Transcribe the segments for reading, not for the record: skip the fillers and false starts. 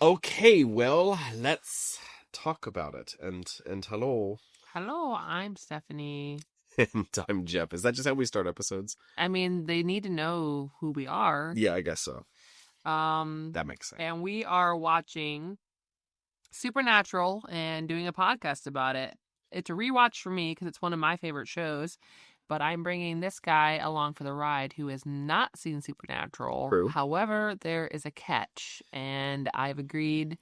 Okay, well, let's talk about it. And hello. Hello, I'm Stephanie. And I'm Jeff. Is that just how we start episodes? I mean, they need to know who we are. Yeah, I guess so. Um, That makes sense. and we are watching Supernatural and doing a podcast about it. It's a rewatch for me because it's one of my favorite shows, but I'm bringing this guy along for the ride who has not seen Supernatural. True. However, there is a catch, and I've agreed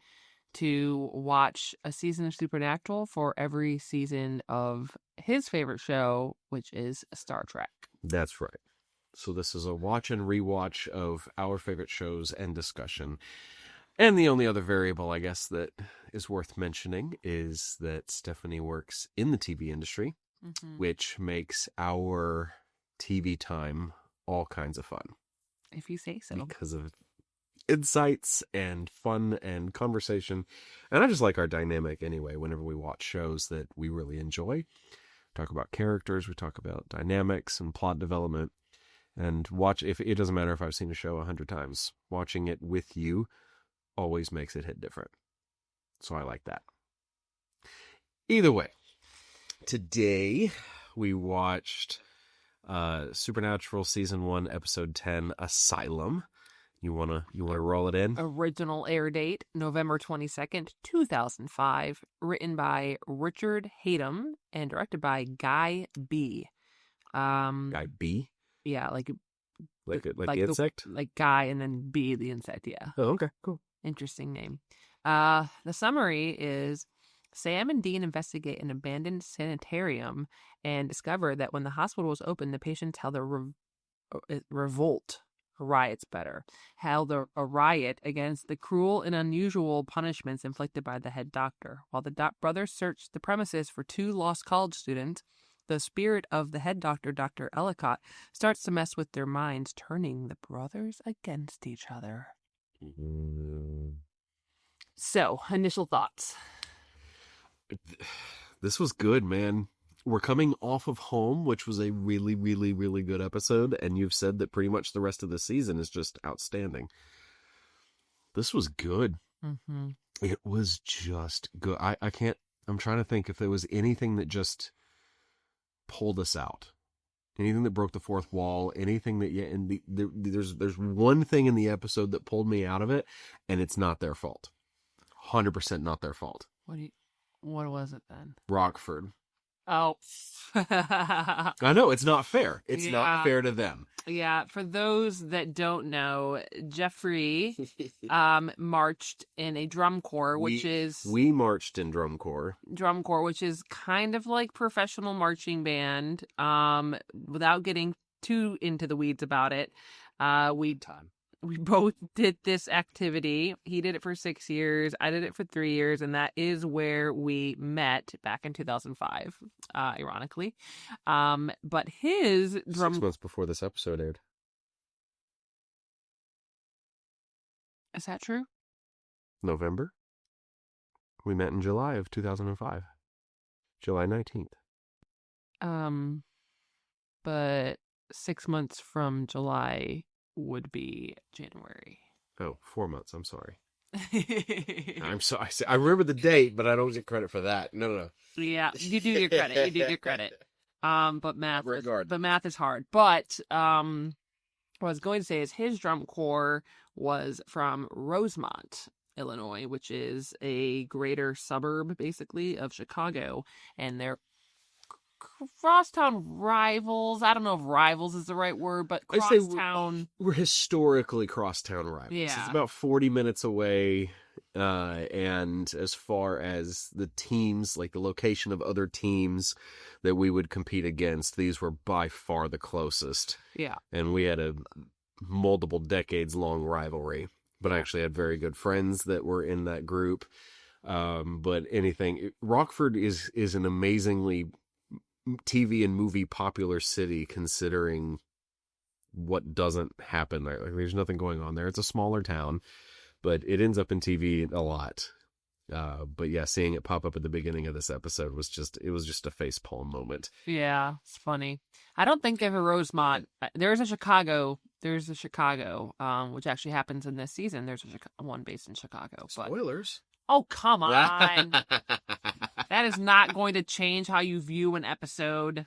to watch a season of Supernatural for every season of his favorite show, which is Star Trek. That's right. So this is a watch and rewatch of our favorite shows and discussion. And the only other variable, I guess, that is worth mentioning is that Stephanie works in the TV industry, which makes our TV time all kinds of fun. If you say so. Because of insights and fun and conversation. And I just like our dynamic anyway, whenever we watch shows that we really enjoy. Talk about characters, we talk about dynamics and plot development. And watch, if it doesn't matter if I've seen a show 100 times, watching it with you always makes it hit different. So I like that. Either way, today we watched Supernatural Season 1, Episode 10, Asylum. You wanna roll it in? Original air date, November 22nd, 2005. Written by Richard Hatem and directed by Guy B. Guy B? Yeah, like the insect? like Guy and then B, the insect, yeah. Oh, okay, cool. Interesting name. The summary is Sam and Dean investigate an abandoned sanitarium and discover that when the hospital was open, the patients held a riot against the cruel and unusual punishments inflicted by the head doctor. While the brothers searched the premises for two lost college students, the spirit of the head doctor, Dr. Ellicott, starts to mess with their minds, turning the brothers against each other. So, initial thoughts. This was good, man. We're coming off of Home, which was a really, really, really good episode, and you've said that pretty much the rest of the season is just outstanding. This was good. Mm-hmm. It was just good. I'm trying to think if there was anything that just pulled us out. Anything that broke the fourth wall, anything that, there's one thing in the episode that pulled me out of it, and it's not their fault. 100% not their fault. What was it then? Rockford. Oh. I know, it's not fair. It's not fair to them. Yeah, for those that don't know, Jeffrey marched in a drum corps, we marched in drum corps, which is kind of like professional marching band. Without getting too into the weeds about it, we both did this activity. He did it for 6 years. I did it for 3 years. And that is where we met back in 2005, ironically. But his drum... 6 months before this episode aired. Is that true? November. We met in July of 2005. July 19th. But 6 months from July would be January. Oh, 4 months. I'm sorry. I'm sorry. I remember the date, but I don't get credit for that. No. Yeah, you do get credit. But math is hard. But what I was going to say is his drum corps was from Rosemont, Illinois, which is a greater suburb, basically, of Chicago, and they're crosstown rivals. I don't know if rivals is the right word, but crosstown. We're historically crosstown rivals. Yeah. It's about 40 minutes away. And as far as the teams, like the location of other teams that we would compete against, these were by far the closest. Yeah. And we had a multiple decades long rivalry. But I actually had very good friends that were in that group. But Rockford is an amazingly TV and movie popular city, considering what doesn't happen there. Like, there's nothing going on there. It's a smaller town, but it ends up in TV a lot. But yeah, seeing it pop up at the beginning of this episode was just a facepalm moment. Yeah, it's funny. I don't think they have a Rosemont. There's a Chicago, which actually happens in this season. There's one based in Chicago. But... Spoilers. Oh, come on. That is not going to change how you view an episode.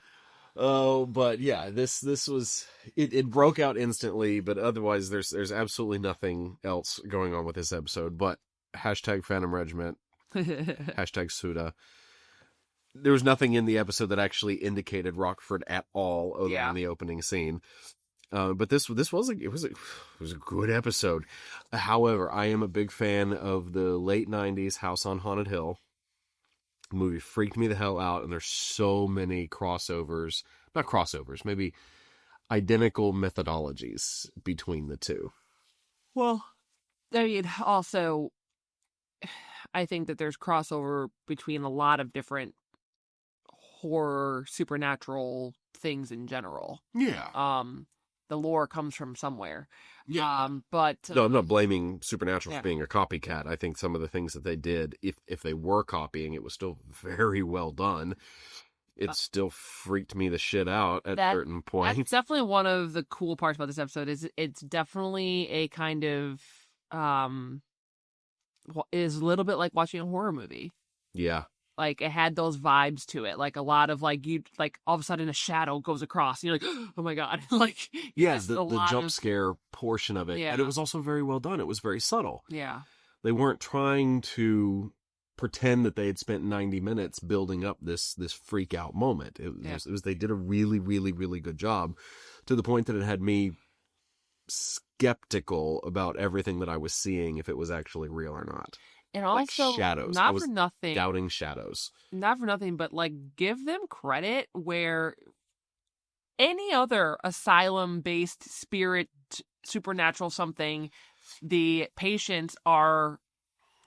Oh, but yeah, this was it broke out instantly, but otherwise there's absolutely nothing else going on with this episode. But hashtag Phantom Regiment, hashtag Suda. There was nothing in the episode that actually indicated Rockford at all, other than the opening scene. But this was a good episode. However, I am a big fan of the late '90s House on Haunted Hill. The movie freaked me the hell out, and there's so many crossovers. Not crossovers, maybe identical methodologies between the two. Well, I mean, also, I think that there's crossover between a lot of different horror, supernatural things in general. Yeah. The lore comes from somewhere. Yeah. But no, I'm not blaming Supernatural for being a copycat. I think some of the things that they did, if they were copying, it was still very well done. It still freaked me the shit out at certain points. That's definitely one of the cool parts about this episode. Is it's definitely a kind of is a little bit like watching a horror movie. Yeah. Like, it had those vibes to it. Like, a lot of, like, you, like, all of a sudden a shadow goes across. And you're like, oh my God. Like, yeah, the jump scare portion of it. Yeah. And it was also very well done. It was very subtle. Yeah. They weren't trying to pretend that they had spent 90 minutes building up this freak out moment. It was they did a really, really, really good job, to the point that it had me skeptical about everything that I was seeing, if it was actually real or not. And also, like shadows. Not for nothing. Doubting shadows. Not for nothing, but, like, give them credit where any other asylum-based spirit, supernatural something, the patients are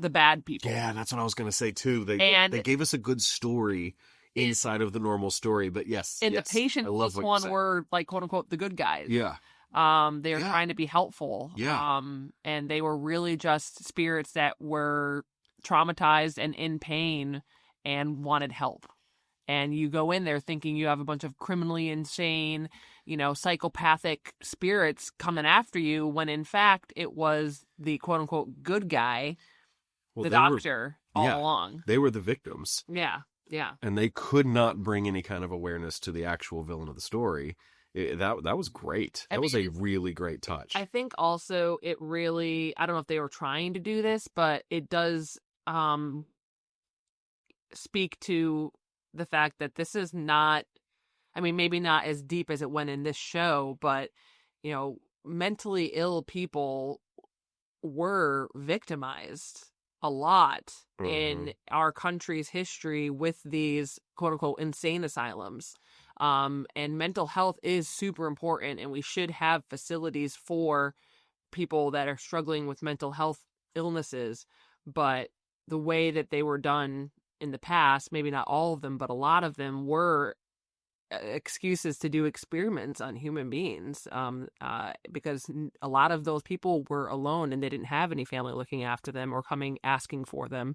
the bad people. Yeah, that's what I was going to say, too. They gave us a good story inside of the normal story, but yes. And the patients, this one were, like, quote-unquote, the good guys. Yeah. They were trying to be helpful. Yeah. And they were really just spirits that were traumatized and in pain and wanted help. And you go in there thinking you have a bunch of criminally insane, psychopathic spirits coming after you, when in fact it was the quote unquote good guy, the doctor, all along. They were the victims. Yeah. Yeah. And they could not bring any kind of awareness to the actual villain of the story. That was great. That was a really great touch. I think also it really, I don't know if they were trying to do this, but it does speak to the fact that this is not, I mean, maybe not as deep as it went in this show, but, mentally ill people were victimized a lot in our country's history with these quote unquote insane asylums. And mental health is super important, and we should have facilities for people that are struggling with mental health illnesses. But the way that they were done in the past, maybe not all of them, but a lot of them were excuses to do experiments on human beings, because a lot of those people were alone and they didn't have any family looking after them or coming asking for them,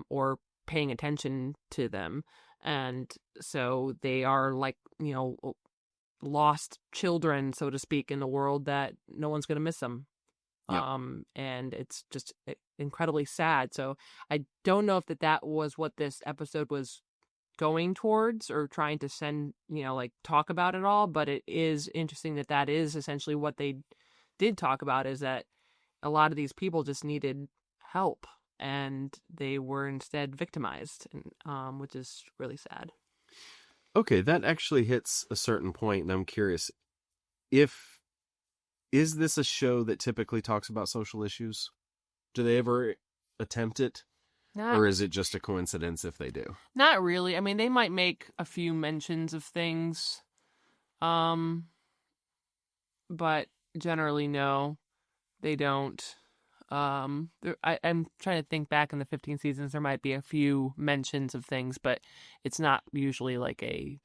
or paying attention to them. And so they are like, lost children, so to speak, in the world that no one's going to miss them. Yep. And it's just incredibly sad. So I don't know if that was what this episode was going towards or trying to send, talk about it all. But it is interesting that is essentially what they did talk about, is that a lot of these people just needed help. And they were instead victimized, which is really sad. Okay, that actually hits a certain point, and I'm curious, is this a show that typically talks about social issues? Do they ever attempt it? Or is it just a coincidence if they do? Not really. I mean, they might make a few mentions of things, but generally, no, they don't. I'm trying to think back in the 15 seasons, there might be a few mentions of things, but it's not usually like a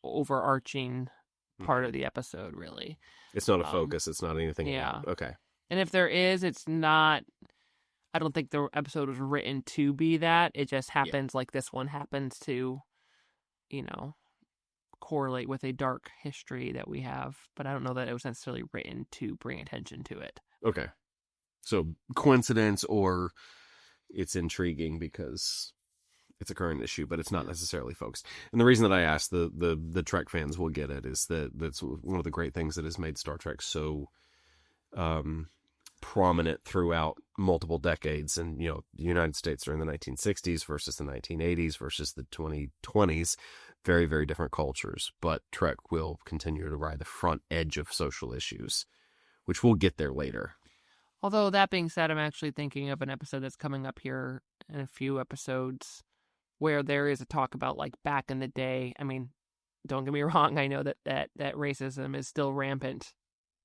overarching part of the episode, really. It's not a focus. It's not anything. Yeah. Okay. And if there is, it's not, I don't think the episode was written to be that. It just happens like this one happens to, correlate with a dark history that we have. But I don't know that it was necessarily written to bring attention to it. Okay. So coincidence, or it's intriguing because it's a current issue, but it's not necessarily focused. And the reason that I asked, the Trek fans will get it, is that that's one of the great things that has made Star Trek so prominent throughout multiple decades. And, the United States during the 1960s versus the 1980s versus the 2020s, very, very different cultures. But Trek will continue to ride the front edge of social issues, which we'll get there later. Although, that being said, I'm actually thinking of an episode that's coming up here in a few episodes where there is a talk about, like, back in the day. I mean, don't get me wrong, I know that racism is still rampant.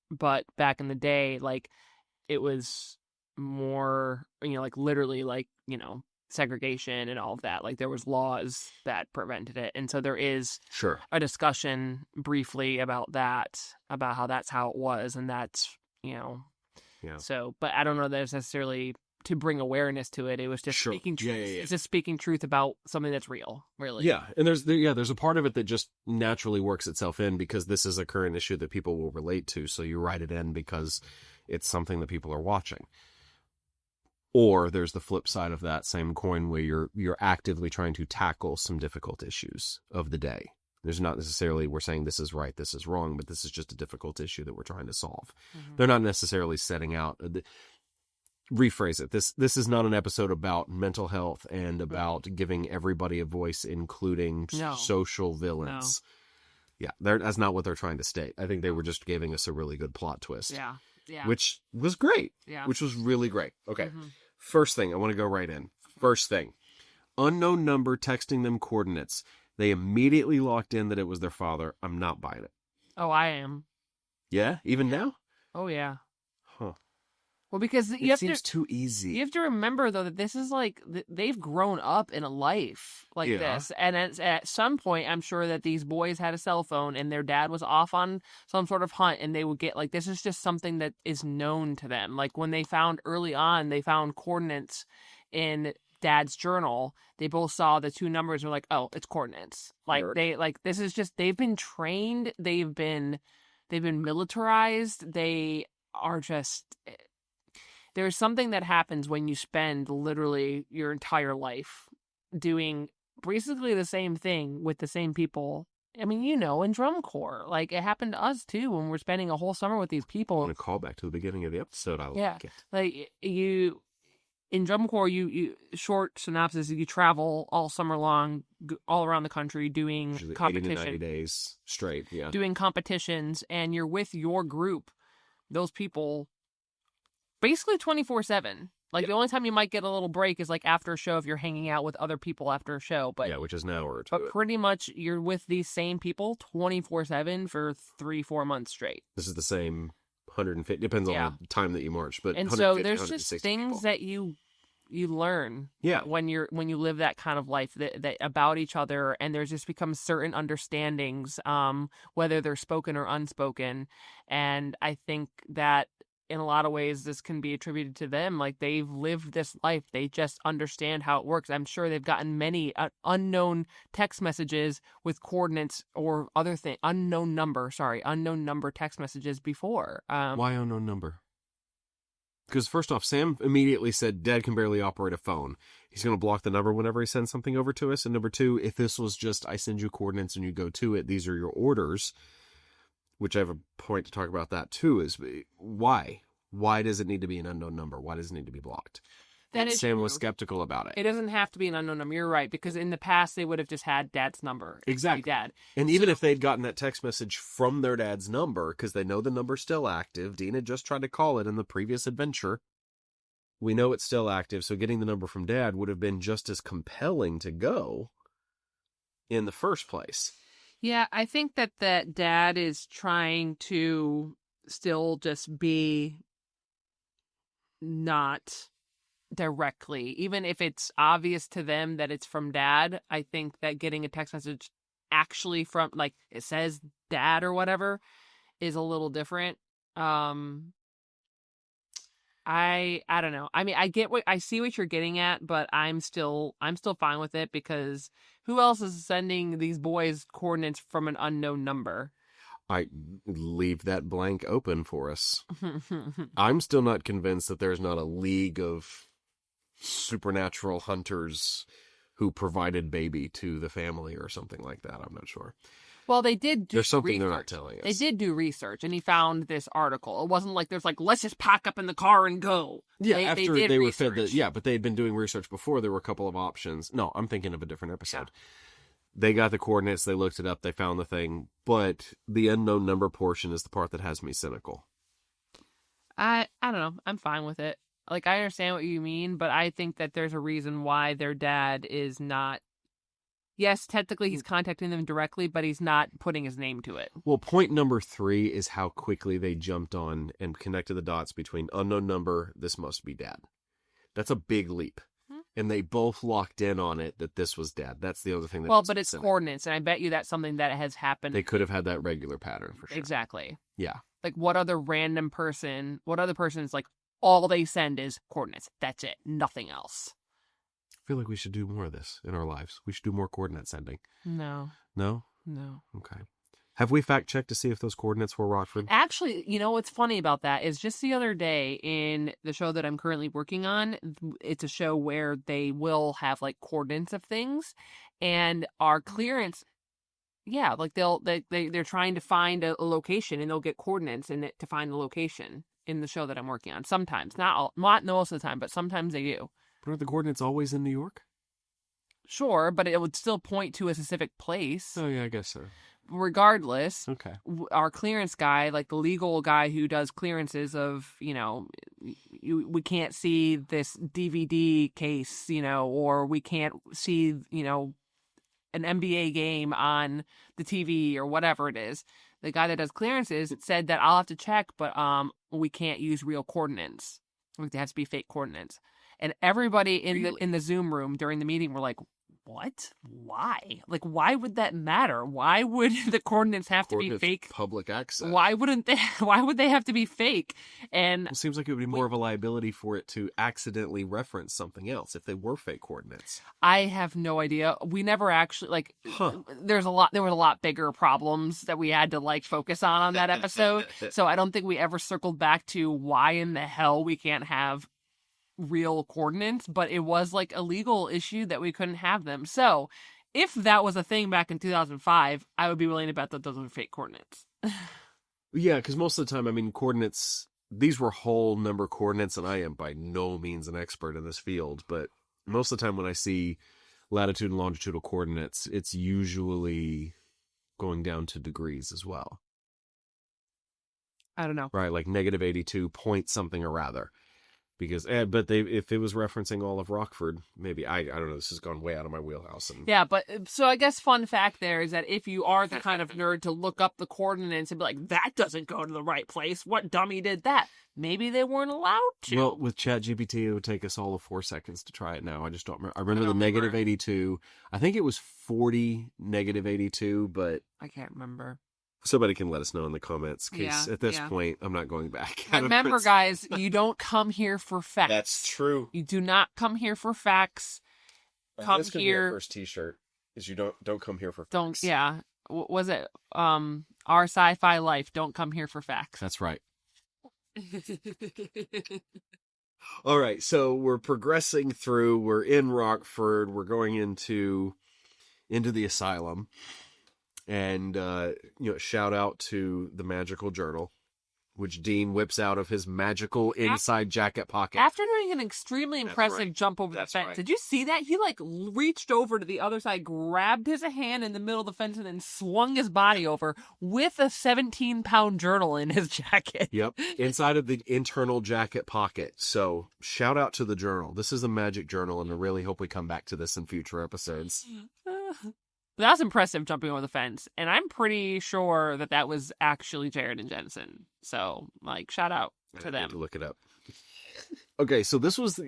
But back in the day, like, it was more, like, literally, like, segregation and all of that. Like, there was laws that prevented it. And so there is a discussion briefly about that, about how that's how it was. And that's, So, but I don't know that it's necessarily to bring awareness to it. It was just speaking truth. It's just speaking truth about something that's real, really. Yeah, and there's a part of it that just naturally works itself in because this is a current issue that people will relate to. So you write it in because it's something that people are watching. Or there's the flip side of that same coin where you're actively trying to tackle some difficult issues of the day. There's not necessarily we're saying this is right, this is wrong, but this is just a difficult issue that we're trying to solve. Mm-hmm. They're not necessarily setting out. Rephrase it. This is not an episode about mental health and about giving everybody a voice, including social villains. No. Yeah, that's not what they're trying to state. I think they were just giving us a really good plot twist. Yeah. Which was great. Yeah. Which was really great. Okay. Mm-hmm. First thing, I want to go right in. First thing, unknown number texting them coordinates. They immediately locked in that it was their father. I'm not buying it. Oh, I am. Yeah? Even now? Oh, yeah. Huh. Well, because it seems too easy. You have to remember, though, that this is like, they've grown up in a life like this. And at some point, I'm sure that these boys had a cell phone and their dad was off on some sort of hunt and they would get, like, this is just something that is known to them. Like, when they found coordinates in Dad's journal, they both saw the two numbers and were like, oh, it's coordinates. Like, this is just, they've been trained, they've been militarized, they are just... There's something that happens when you spend literally your entire life doing basically the same thing with the same people. I mean, in drum corps, like it happened to us too when we're spending a whole summer with these people. I want to call back to the beginning of the episode. I like it. Like in drum corps, you short synopsis, you travel all summer long, all around the country doing competition. 80 to 90 days straight, yeah. Doing competitions, and you're with your group, those people, basically 24/7. Like, the only time you might get a little break is, like, after a show if you're hanging out with other people after a show. But which is an hour or two. But pretty much you're with these same people 24/7 for 3-4 months straight. This is the same 150, depends on the time that you march. But and so there's just things that you learn when you live that kind of life that about each other, and there's just become certain understandings, whether they're spoken or unspoken. And I think that in a lot of ways, this can be attributed to them. Like, they've lived this life. They just understand how it works. I'm sure they've gotten many unknown text messages with coordinates or other thing. Unknown number text messages before. Why unknown number? Because first off, Sam immediately said, Dad can barely operate a phone. He's going to block the number whenever he sends something over to us. And number two, if this was just, I send you coordinates and you go to it, these are your orders, which I have a point to talk about that too, is why? Why does it need to be an unknown number? Why does it need to be blocked? Sam was skeptical about it. It doesn't have to be an unknown number. You're right, because in the past they would have just had Dad's number. Exactly. Dad. And even if they'd gotten that text message from their dad's number, because they know the number's still active, Dean had just tried to call it in the previous adventure. We know it's still active, so getting the number from Dad would have been just as compelling to go in the first place. Yeah, I think that Dad is trying to still just be not directly, even if it's obvious to them that it's from Dad. I think that getting a text message actually from, like, it says Dad or whatever is a little different. I I don't know. I mean, I see what you're getting at, but I'm still fine with it because who else is sending these boys coordinates from an unknown number? I leave that blank open for us. I'm still not convinced that there's not a league of supernatural hunters who provided baby to the family or something like that. I'm not sure. Well, they did do There's something research. they're not telling us. They did do research, and he found this article. It wasn't like there's like, let's just pack up in the car and go. Yeah, after they were research. fed that. Yeah, but they had been doing research before. There were a couple of options. No, I'm thinking of a different episode. Yeah. They got the coordinates. They looked it up. They found the thing. But the unknown number portion is the part that has me cynical. I don't know. I'm fine with it. Like, I understand what you mean, but I think that there's a reason why their dad is not. Yes, technically he's contacting them directly, but he's not putting his name to it. Well, point number 3 is how quickly they jumped on and connected the dots between unknown number, this must be dad. That's a big leap. And they both locked in on it that this was dad. That's the other thing. Well, but it's coordinates, and I bet you that's something that has happened. They could have had that regular pattern for sure. Exactly. Yeah. Like, what other person is like, all they send is coordinates. That's it. Nothing else. I feel like we should do more of this in our lives. We should do more coordinate sending. No. No? No. Okay. Have we fact-checked to see if those coordinates were Rockford? Actually, you know what's funny about that is just the other day in the show that I'm currently working on, it's a show where they will have like coordinates of things, and our clearance, yeah, like they're trying to find a location and they'll get coordinates in it to find the location in the show that I'm working on. Sometimes, not most of the time, but sometimes they do. But are the coordinates always in New York? Sure, but it would still point to a specific place. Oh, yeah, I guess so. Regardless, okay. Our clearance guy, like the legal guy who does clearances of, we can't see this DVD case, or we can't see, an NBA game on the TV or whatever it is. The guy that does clearances said that I'll have to check, but we can't use real coordinates. It has to be fake coordinates. And everybody in the Zoom room during the meeting were like, what? Why? Like, why would that matter? Why would the coordinates have to be fake? Public access. Why would they have to be fake? And it seems like it would be more of a liability for it to accidentally reference something else if they were fake coordinates. I have no idea. We never actually there was a lot bigger problems that we had to focus on that episode. So I don't think we ever circled back to why in the hell we can't have real coordinates, but it was like a legal issue that we couldn't have them. So if that was a thing back in 2005, I would be willing to bet that those were fake coordinates. Yeah, because most of the time, coordinates, these were whole number coordinates, and I am by no means an expert in this field, but most of the time when I see latitude and longitudinal coordinates, it's usually going down to degrees as well. I don't know. Right, like negative 82 point something or rather. Because, but if it was referencing all of Rockford, maybe, I don't know, this has gone way out of my wheelhouse. Yeah, but, so I guess fun fact there is that if you are the kind of nerd to look up the coordinates and be like, that doesn't go to the right place, what dummy did that? Maybe they weren't allowed to. Well, with ChatGPT, it would take us all of 4 seconds to try it now. I just don't remember. I remember the negative 82. I think it was 40 negative 82, but I can't remember. Somebody can let us know in the comments, because at this point, I'm not going back. Remember, guys, you don't come here for facts. That's true. You do not come here for facts. Come this could here. Be our first T-shirt is you don't come here for facts. Don't. Yeah. Was it our sci-fi life? Don't come here for facts. That's right. All right, so we're progressing through. We're in Rockford. We're going into the asylum. And, shout out to the magical journal, which Dean whips out of his magical inside jacket pocket. After doing an extremely impressive jump over the fence. Right. Did you see that? He, reached over to the other side, grabbed his hand in the middle of the fence, and then swung his body over with a 17-pound journal in his jacket. Yep, inside of the internal jacket pocket. So, shout out to the journal. This is a magic journal, and I really hope we come back to this in future episodes. That was impressive, jumping over the fence, and I'm pretty sure that was actually Jared and Jensen. So, shout out to them. I had to look it up. Okay, so this was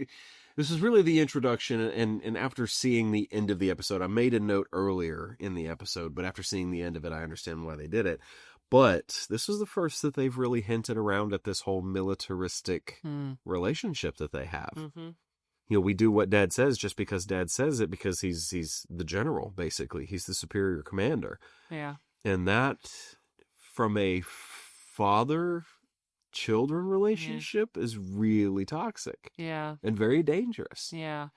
really the introduction, and after seeing the end of the episode, I made a note earlier in the episode, but after seeing the end of it, I understand why they did it. But this was the first that they've really hinted around at this whole militaristic relationship that they have. Mm-hmm. You know, we do what Dad says just because Dad says it, because he's the general, basically. He's the superior commander. Yeah. And that, from a father-children relationship, is really toxic. Yeah. And very dangerous. Yeah.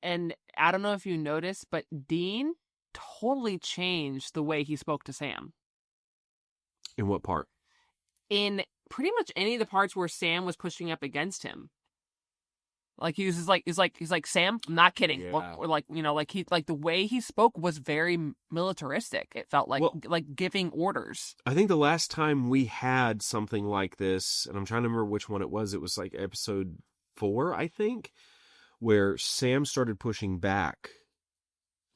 And I don't know if you noticed, but Dean totally changed the way he spoke to Sam. In what part? In pretty much any of the parts where Sam was pushing up against him. Like he's like Sam, I'm not kidding. Yeah. Or like, you know, like the way he spoke was very militaristic. It felt like giving orders. I think the last time we had something like this, and I'm trying to remember which one it was like episode 4, I think, where Sam started pushing back.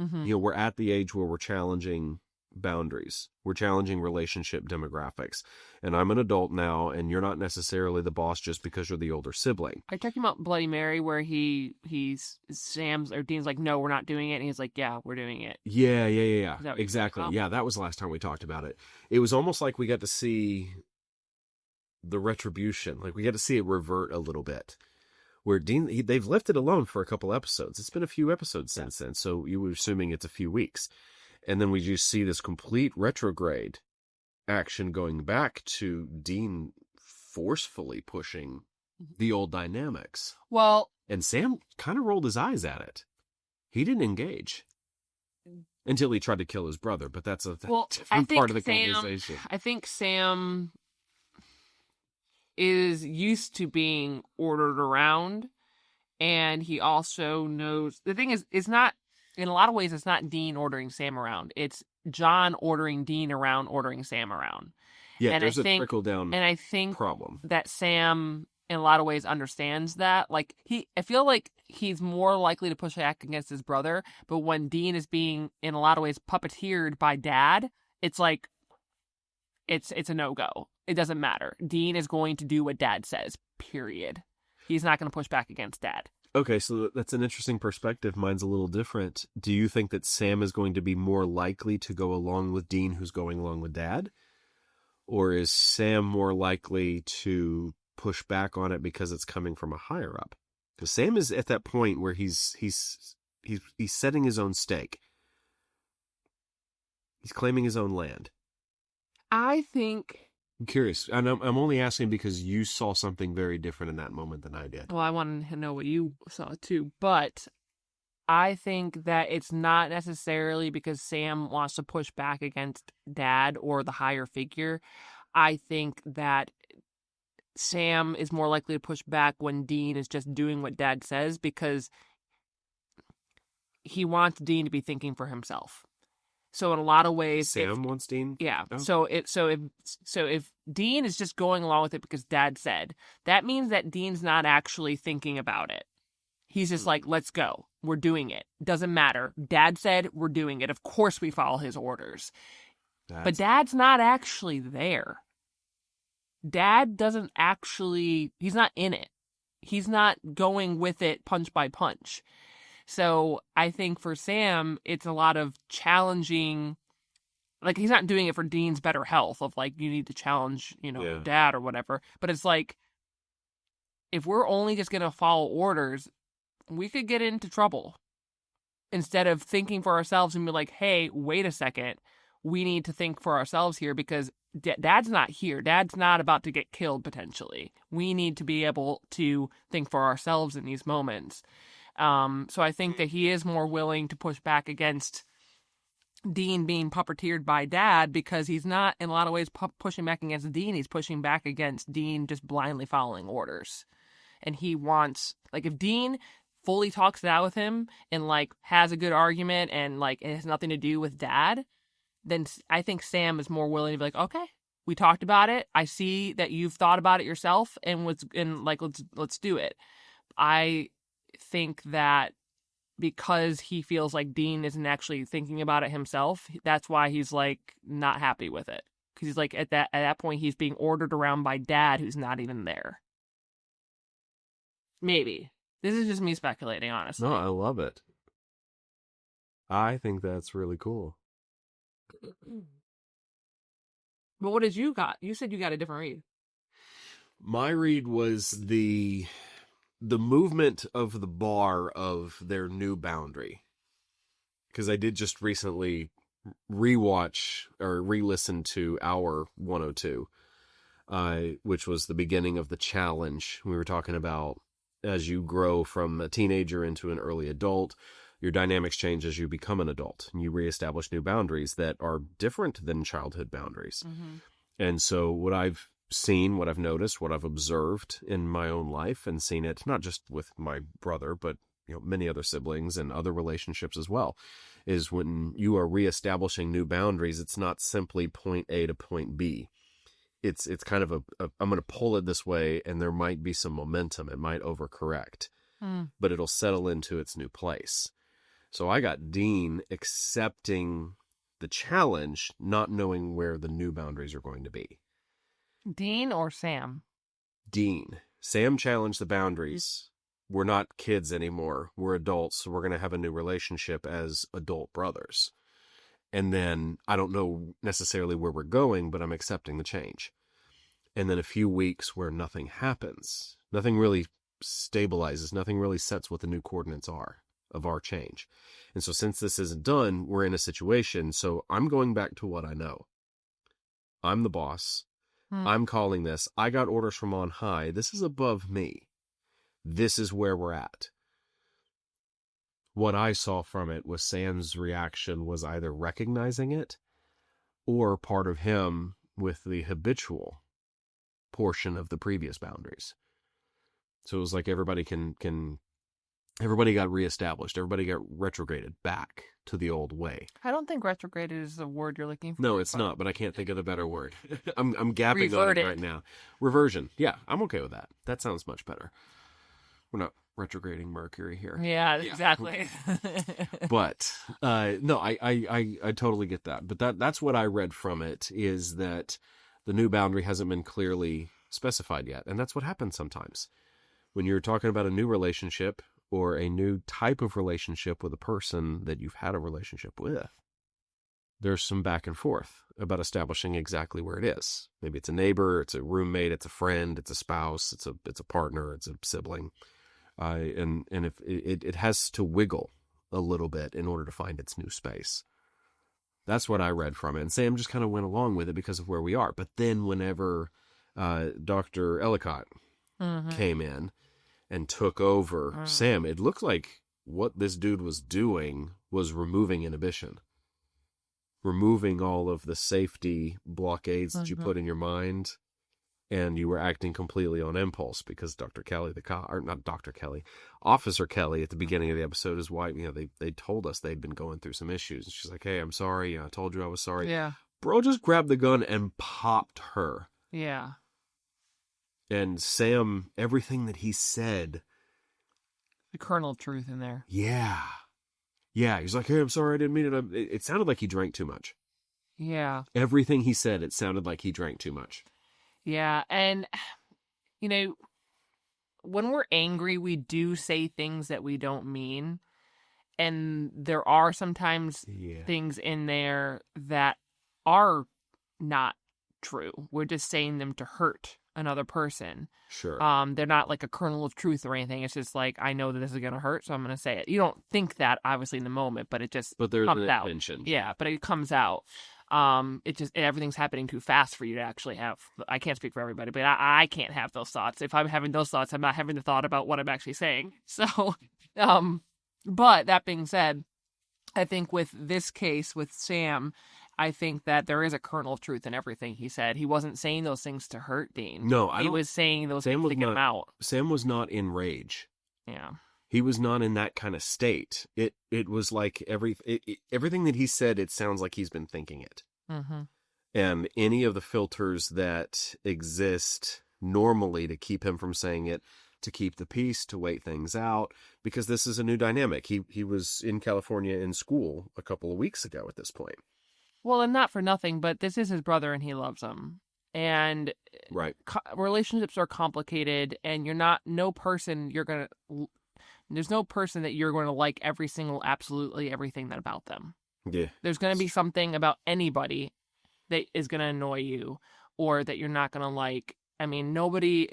Mm-hmm. You know, we're at the age where we're challenging boundaries. We're challenging relationship demographics. And I'm an adult now, and you're not necessarily the boss just because you're the older sibling. Are you talking about Bloody Mary, where Sam's or Dean's like, no, we're not doing it, and he's like, yeah, we're doing it. Yeah. Exactly. Oh. Yeah, that was the last time we talked about it. It was almost like we got to see the retribution. Like we got to see it revert a little bit. Where Dean, they've left it alone for a couple episodes. It's been a few episodes since then, so you were assuming it's a few weeks. And then we just see this complete retrograde action going back to Dean forcefully pushing the old dynamics. Well, and Sam kind of rolled his eyes at it. He didn't engage until he tried to kill his brother, but that's a different part of the conversation. I think Sam is used to being ordered around, and he also knows... The thing is, it's not... In a lot of ways, it's not Dean ordering Sam around. It's John ordering Dean around, ordering Sam around. Yeah, and there's a trickle-down and I think problem. That Sam, in a lot of ways, understands that. Like, I feel like he's more likely to push back against his brother, but when Dean is being, in a lot of ways, puppeteered by Dad, it's like, it's a no-go. It doesn't matter. Dean is going to do what Dad says, period. He's not going to push back against Dad. Okay, so that's an interesting perspective. Mine's a little different. Do you think that Sam is going to be more likely to go along with Dean, who's going along with Dad? Or is Sam more likely to push back on it because it's coming from a higher up? Because Sam is at that point where he's setting his own stake. He's claiming his own land. I think... I'm curious, and I'm only asking because you saw something very different in that moment than I did. Well, I wanted to know what you saw too, but I think that it's not necessarily because Sam wants to push back against Dad or the higher figure. I think that Sam is more likely to push back when Dean is just doing what Dad says, because he wants Dean to be thinking for himself. So in a lot of ways, Sam wants Dean. Yeah. Oh. So if Dean is just going along with it because Dad said, that means that Dean's not actually thinking about it. He's just like, let's go. We're doing it. Doesn't matter. Dad said we're doing it. Of course we follow his orders. But Dad's not actually there. Dad doesn't actually... He's not in it. He's not going with it punch by punch. So I think for Sam, it's a lot of challenging, like he's not doing it for Dean's better health of like, you need to challenge, Dad or whatever. But it's like, if we're only just going to follow orders, we could get into trouble instead of thinking for ourselves and be like, hey, wait a second. We need to think for ourselves here because Dad's not here. Dad's not about to get killed potentially. We need to be able to think for ourselves in these moments. So I think that he is more willing to push back against Dean being puppeteered by Dad because he's not, in a lot of ways, pushing back against Dean. He's pushing back against Dean just blindly following orders. And he wants, like, if Dean fully talks it out with him and, like, has a good argument and, like, it has nothing to do with Dad, then I think Sam is more willing to be like, okay, we talked about it. I see that you've thought about it yourself and let's do it. I think that because he feels like Dean isn't actually thinking about it himself, that's why he's like not happy with it, because he's like at that point he's being ordered around by Dad who's not even there. Maybe this is just me speculating, honestly. No, I love it. I think that's really cool. But what did you got? You said you got a different read. My read was the movement of the bar of their new boundary. Because I did just recently rewatch or re-listen to Hour 102, which was the beginning of the challenge. We were talking about as you grow from a teenager into an early adult, your dynamics change as you become an adult, and you reestablish new boundaries that are different than childhood boundaries. Mm-hmm. And so what I've seen, what I've noticed, what I've observed in my own life, and seen it not just with my brother, but many other siblings and other relationships as well, is when you are reestablishing new boundaries, it's not simply point A to point B. It's kind of I'm going to pull it this way, and there might be some momentum. It might overcorrect, but it'll settle into its new place. So I got Dean accepting the challenge, not knowing where the new boundaries are going to be. Dean or Sam? Dean. Sam challenged the boundaries. We're not kids anymore. We're adults, so we're going to have a new relationship as adult brothers. And then I don't know necessarily where we're going, but I'm accepting the change. And then a few weeks where nothing happens. Nothing really stabilizes. Nothing really sets what the new coordinates are of our change. And so since this isn't done, we're in a situation. So I'm going back to what I know. I'm the boss. I'm calling this. I got orders from on high. This is above me. This is where we're at. What I saw from it was Sam's reaction was either recognizing it or part of him with the habitual portion of the previous boundaries. So it was like everybody everybody got reestablished. Everybody got retrograded back to the old way. I don't think retrograded is the word you're looking for. No, it's not, but I can't think of the better word. I'm gapping on it right now. Reversion. Yeah, I'm okay with that. That sounds much better. We're not retrograding Mercury here. Yeah, exactly. But no, I totally get that. But that's what I read from it, is that the new boundary hasn't been clearly specified yet. And that's what happens sometimes. When you're talking about a new relationship or a new type of relationship with a person that you've had a relationship with, there's some back and forth about establishing exactly where it is. Maybe it's a neighbor, it's a roommate, it's a friend, it's a spouse, it's a partner, it's a sibling. And if it has to wiggle a little bit in order to find its new space. That's what I read from it. And Sam just kind of went along with it because of where we are. But then whenever Dr. Ellicott came in and took over Sam, it looked like what this dude was doing was removing inhibition. Removing all of the safety blockades that you put in your mind. And you were acting completely on impulse because Dr. Kelly, Officer Kelly at the beginning of the episode, his wife, they told us they'd been going through some issues. And she's like, hey, I'm sorry. I told you I was sorry. Yeah. Bro just grabbed the gun and popped her. Yeah. And Sam, everything that he said. The kernel of truth in there. Yeah. Yeah. He's like, hey, I'm sorry. I didn't mean it. It sounded like he drank too much. Yeah. Everything he said, it sounded like he drank too much. Yeah, and, when we're angry, we do say things that we don't mean, and there are sometimes things in there that are not true. We're just saying them to hurt another person. Sure. They're not like a kernel of truth or anything. It's just like, I know that this is going to hurt, so I'm going to say it. You don't think that, obviously, in the moment, but it just But there's comes an out. intention. Yeah, but it comes out. Everything's happening too fast for you to actually have. I can't speak for everybody, but I can't have those thoughts. If I'm having those thoughts, I'm not having the thought about what I'm actually saying. So, but that being said, I think with this case with Sam, I think that there is a kernel of truth in everything he said. He wasn't saying those things to hurt Dean. No, he was saying those things to get him out. Sam was not in rage. Yeah. He was not in that kind of state. It was like everything that he said, it sounds like he's been thinking it. Mm-hmm. And any of the filters that exist normally to keep him from saying it, to keep the peace, to wait things out, because this is a new dynamic. He was in California in school a couple of weeks ago at this point. Well, and not for nothing, but this is his brother and he loves him. And right. Relationships are complicated, and there's no person that you're going to like absolutely everything about them. Yeah. There's going to be something about anybody that is going to annoy you or that you're not going to like. I mean, nobody.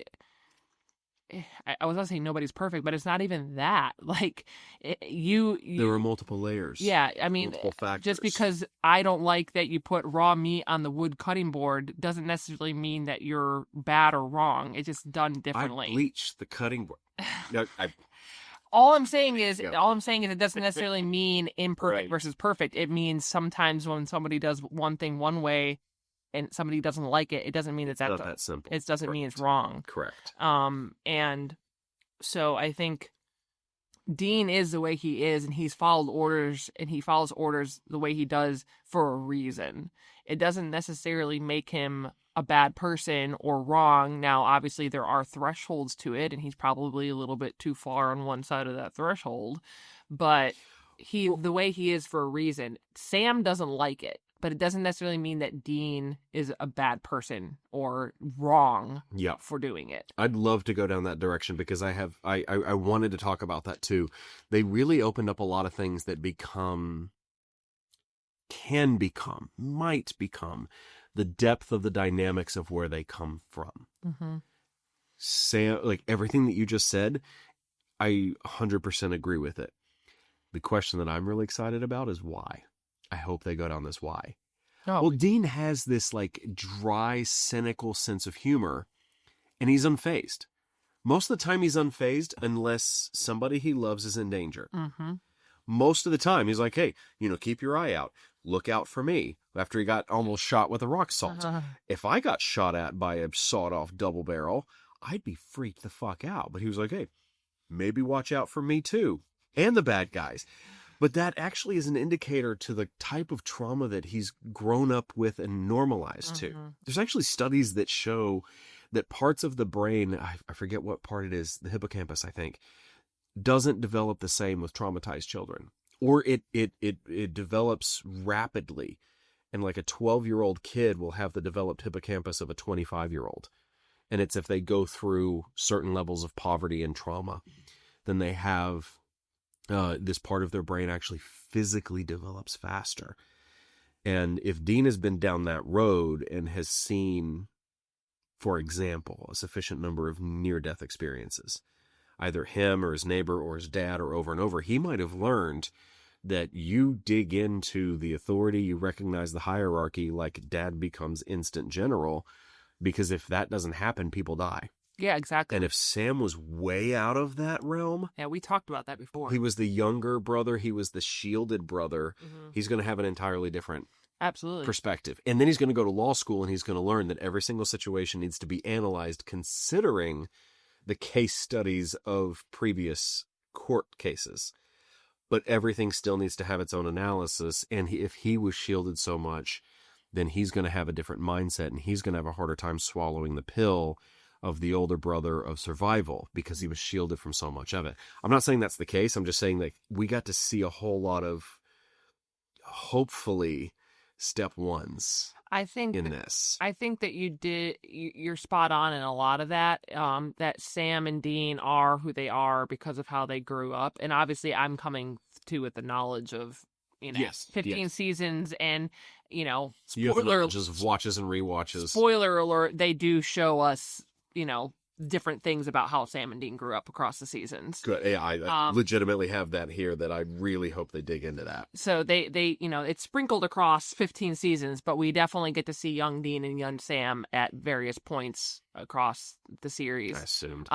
I was going to say nobody's perfect, but it's not even that. Like, there were multiple layers. Yeah, I mean, multiple factors. Just because I don't like that you put raw meat on the wood cutting board doesn't necessarily mean that you're bad or wrong. It's just done differently. I bleached the cutting board. No, all I'm saying is it doesn't necessarily mean imperfect versus perfect. It means sometimes when somebody does one thing one way and somebody doesn't like it, it doesn't mean it's not that simple. It doesn't mean it's wrong. Correct. And so I think Dean is the way he is, and he follows orders the way he does for a reason. It doesn't necessarily make him a bad person or wrong. Now, obviously, there are thresholds to it, and he's probably a little bit too far on one side of that threshold. But the way he is for a reason. Sam doesn't like it, but it doesn't necessarily mean that Dean is a bad person or wrong for doing it. I'd love to go down that direction because I wanted to talk about that too. They really opened up a lot of things that might become the depth of the dynamics of where they come from. Mm-hmm. Sam, like everything that you just said, I 100% agree with it. The question that I'm really excited about is why. I hope they go down this why. Oh. Well, Dean has this like dry, cynical sense of humor, and he's unfazed. Most of the time he's unfazed unless somebody he loves is in danger. Mm-hmm. Most of the time he's like, hey, keep your eye out. Look out for me. After he got almost shot with a rock salt. If I got shot at by a sawed-off double barrel, I'd be freaked the fuck out. But he was like, hey, maybe watch out for me too. And the bad guys. But that actually is an indicator to the type of trauma that he's grown up with and normalized to. There's actually studies that show that parts of the brain, I forget what part it is, the hippocampus, I think, doesn't develop the same with traumatized children. Or it develops rapidly. And like a 12-year-old kid will have the developed hippocampus of a 25-year-old. And it's if they go through certain levels of poverty and trauma, then they have this part of their brain actually physically develops faster. And if Dean has been down that road and has seen, for example, a sufficient number of near-death experiences, either him or his neighbor or his dad or over and over, he might have learned that you dig into the authority, you recognize the hierarchy like dad becomes instant general, because if that doesn't happen, people die. Yeah, exactly. And if Sam was way out of that realm... Yeah, we talked about that before. He was the younger brother. He was the shielded brother. Mm-hmm. He's going to have an entirely different Absolutely. perspective. And then he's going to go to law school and he's going to learn that every single situation needs to be analyzed considering the case studies of previous court cases. But everything still needs to have its own analysis. And if he was shielded so much, then he's going to have a different mindset and he's going to have a harder time swallowing the pill of the older brother of survival because he was shielded from so much of it. I'm not saying that's the case. I'm just saying that we got to see a whole lot of, hopefully, step ones in this. I think that you're spot on in a lot of that, that Sam and Dean are who they are because of how they grew up. And obviously I'm coming to with the knowledge of, 15 seasons and, spoiler, just watches and rewatches. Spoiler alert, they do show us, different things about how Sam and Dean grew up across the seasons. Good. Yeah, I legitimately have that here that I really hope they dig into that. So they it's sprinkled across 15 seasons, but we definitely get to see young Dean and young Sam at various points across the series. I assumed.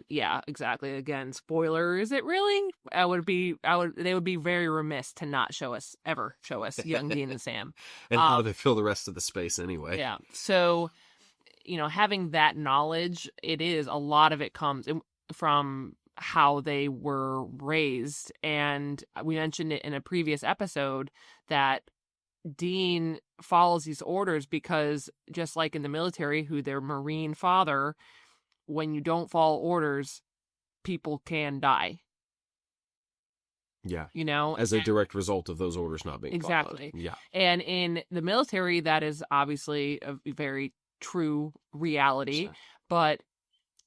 Yeah, exactly. Again, spoiler, is it really? They would be very remiss to not show us young Dean and Sam. And how they fill the rest of the space anyway. Yeah. So, having that knowledge, a lot of it comes from how they were raised. And we mentioned it in a previous episode that Dean follows these orders because just like in the military, who their Marine father, when you don't follow orders, people can die. Yeah. As a direct result of those orders not being exactly followed. Yeah. And in the military, that is obviously a very true reality, sure. But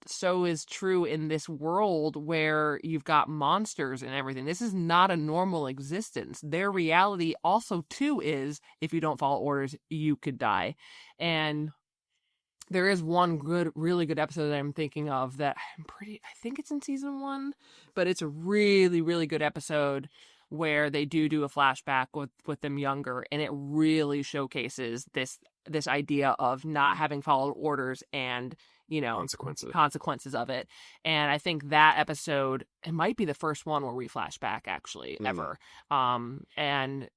so is true in this world where you've got monsters and everything. This is not a normal existence. Their reality also, too, is if you don't follow orders, you could die. And there is one really good episode that I'm thinking of that I think it's in season 1, but it's a really, really good episode where they do a flashback with them younger, and it really showcases this idea of not having followed orders and, consequences of it. And I think that episode, it might be the first one where we flash back actually ever. And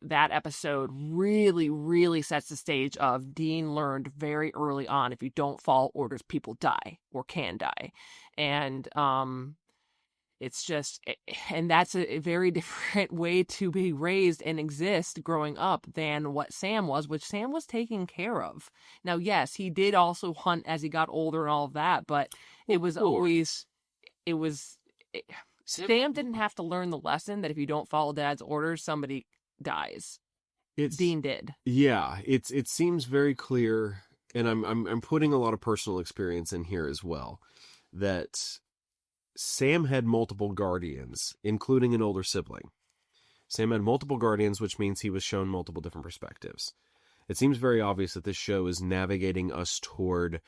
that episode really, really sets the stage of Dean learned very early on, if you don't follow orders, people die or can die. And it's just, and that's a very different way to be raised and exist growing up than what Sam was, which Sam was taken care of. Now, yes, he did also hunt as he got older and all of that, but it was always, Sam didn't have to learn the lesson that if you don't follow Dad's orders, somebody dies. Dean did. Yeah, it seems very clear, and I'm putting a lot of personal experience in here as well, that Sam had multiple guardians, including an older sibling. Sam had multiple guardians, which means he was shown multiple different perspectives. It seems very obvious that this show is navigating us toward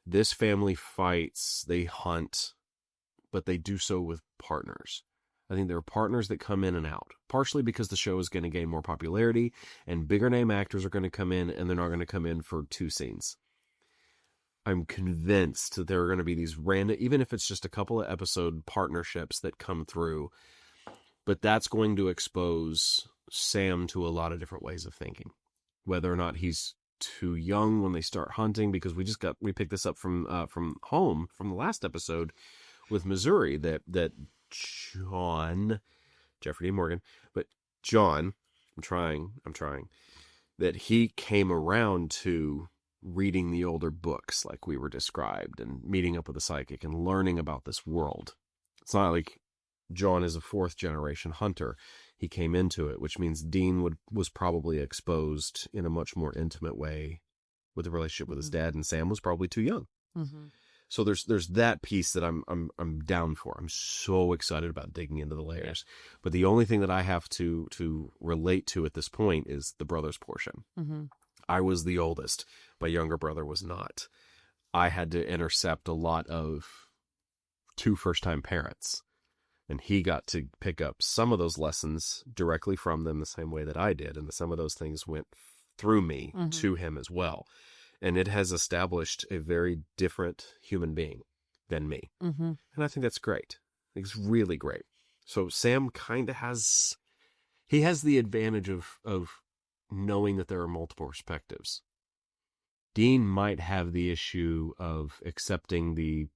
this family fights, they hunt, but they do so with partners. I think there are partners that come in and out, partially because the show is going to gain more popularity and bigger name actors are going to come in, and they're not going to come in for 2 scenes. I'm convinced that there are going to be these random, even if it's just a couple of episode partnerships that come through, but that's going to expose Sam to a lot of different ways of thinking. Whether or not he's too young when they start hunting, because we picked this up from home from the last episode with Missouri, that John, Jeffrey D. Morgan, but John, I'm trying, that he came around to reading the older books like we were described and meeting up with a psychic and learning about this world. It's not like John is a 4th generation hunter. He came into it, which means Dean was probably exposed in a much more intimate way with the relationship with his dad, and Sam was probably too young. Mm-hmm. So there's that piece that I'm down for. I'm so excited about digging into the layers. Yeah. But the only thing that I have to relate to at this point is the brothers portion. Mm-hmm. I was the oldest. My younger brother was not. I had to intercept a lot of 2 first-time parents. And he got to pick up some of those lessons directly from them the same way that I did. And some of those things went through me to him as well. And it has established a very different human being than me. Mm-hmm. And I think that's great. It's really great. So Sam kind of has the advantage of knowing that there are multiple perspectives. Dean might have the issue of accepting the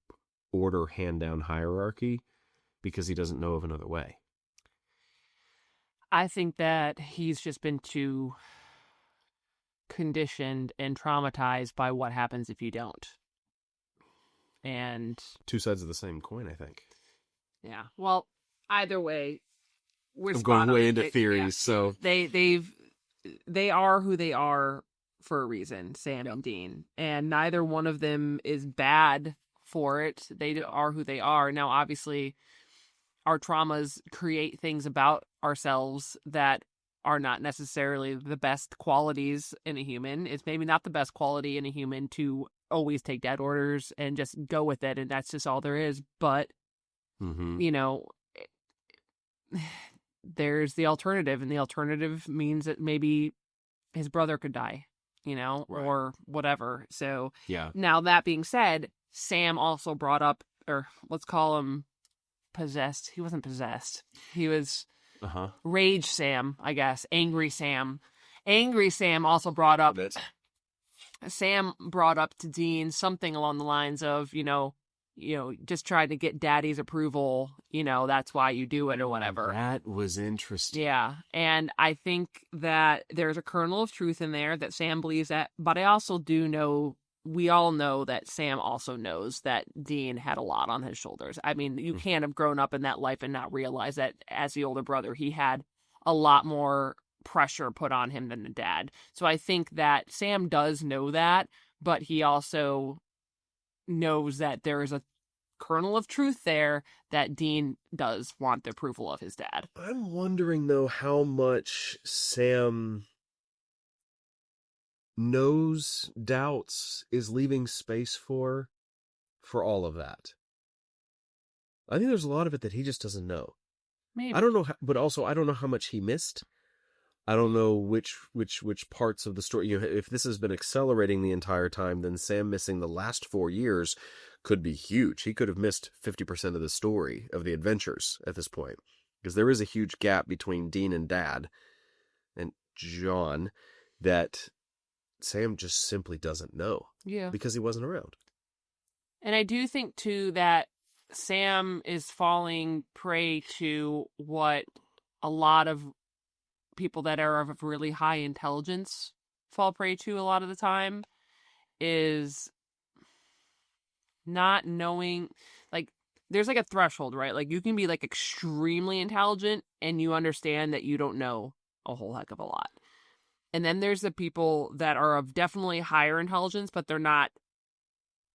order hand-down hierarchy because he doesn't know of another way. I think that he's just been too conditioned and traumatized by what happens if you don't. And 2 sides of the same coin, I think. Yeah. Well, either way, I'm going way into theories, so they are who they are for a reason, Sam and Dean, and neither one of them is bad for it. They are who they are. Now, obviously, our traumas create things about ourselves that are not necessarily the best qualities in a human. It's maybe not the best quality in a human to always take dad orders and just go with it, and that's just all there is. But, there's the alternative, and the alternative means that maybe his brother could die, right, or whatever. So, now that being said, Sam also brought up, or let's call him possessed. He wasn't possessed. He was... Rage Sam, I guess. Angry Sam. Angry Sam also brought up... Sam brought up to Dean something along the lines of, just trying to get daddy's approval, that's why you do it or whatever. That was interesting. Yeah. And I think that there's a kernel of truth in there that Sam believes that, but I also do know, we all know that Sam also knows that Dean had a lot on his shoulders. I mean, you can't have grown up in that life and not realize that as the older brother, he had a lot more pressure put on him than the dad. So I think that Sam does know that, but he also knows that there is a kernel of truth there that Dean does want the approval of his dad. I'm wondering, though, how much Sam knows, doubts, is leaving space for all of that. I think there's a lot of it that he just doesn't know. Maybe. I don't know, but also I don't know how much he missed. I don't know which parts of the story. You know, if this has been accelerating the entire time, then Sam missing the last 4 years could be huge. He could have missed 50% of the story of the adventures at this point, because there is a huge gap between Dean and Dad and John that Sam just simply doesn't know. Yeah. Because he wasn't around. And I do think, too, that Sam is falling prey to what a lot of people that are of really high intelligence fall prey to a lot of the time, is not knowing, like, there's like a threshold, right? Like, you can be like extremely intelligent and you understand that you don't know a whole heck of a lot. And then there's the people that are of definitely higher intelligence, but they're not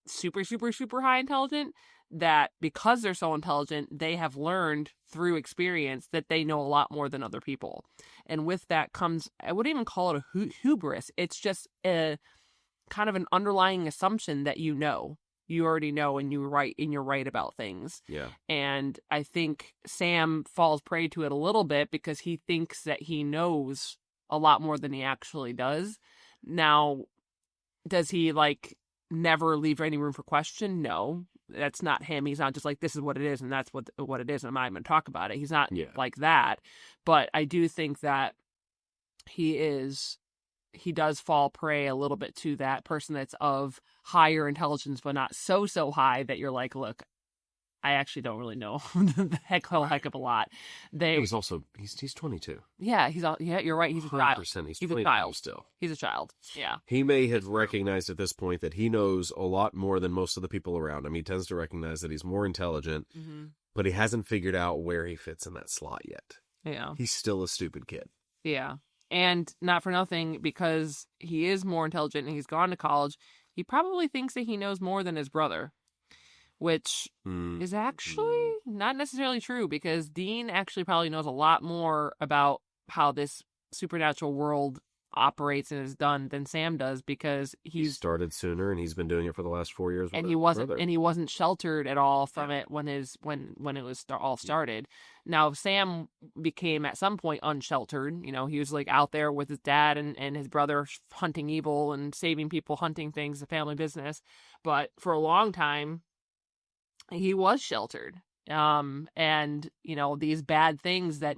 super, super, super high intelligent, that because they're so intelligent, they have learned through experience that they know a lot more than other people. And with that comes, I wouldn't even call it a hubris. It's just a kind of an underlying assumption that you already know, and you're right about things. Yeah. And I think Sam falls prey to it a little bit because he thinks that he knows a lot more than he actually does. Now, does he like never leave any room for question? No, that's not him. He's not just like, this is what it is and that's what it is and I'm not even going to talk about it. He's not like that. But I do think that he does fall prey a little bit to that person that's of higher intelligence, but not so high that you're like, look, I actually don't really know the heck of a lot. He's 22. Yeah, you're right. He's a child. He's a child still. He's a child. Yeah. He may have recognized at this point that he knows a lot more than most of the people around him. He tends to recognize that he's more intelligent, but he hasn't figured out where he fits in that slot yet. Yeah. He's still a stupid kid. Yeah. And not for nothing, because he is more intelligent and he's gone to college, he probably thinks that he knows more than his brother. Which is actually not necessarily true, because Dean actually probably knows a lot more about how this supernatural world operates and is done than Sam does, because he started sooner and he's been doing it for the last 4 years. And he wasn't sheltered at all from it when it was all started. Now Sam became at some point unsheltered. You know, he was like out there with his dad and his brother hunting evil and saving people, hunting things, the family business. But for a long time, he was sheltered. And you know, these bad things that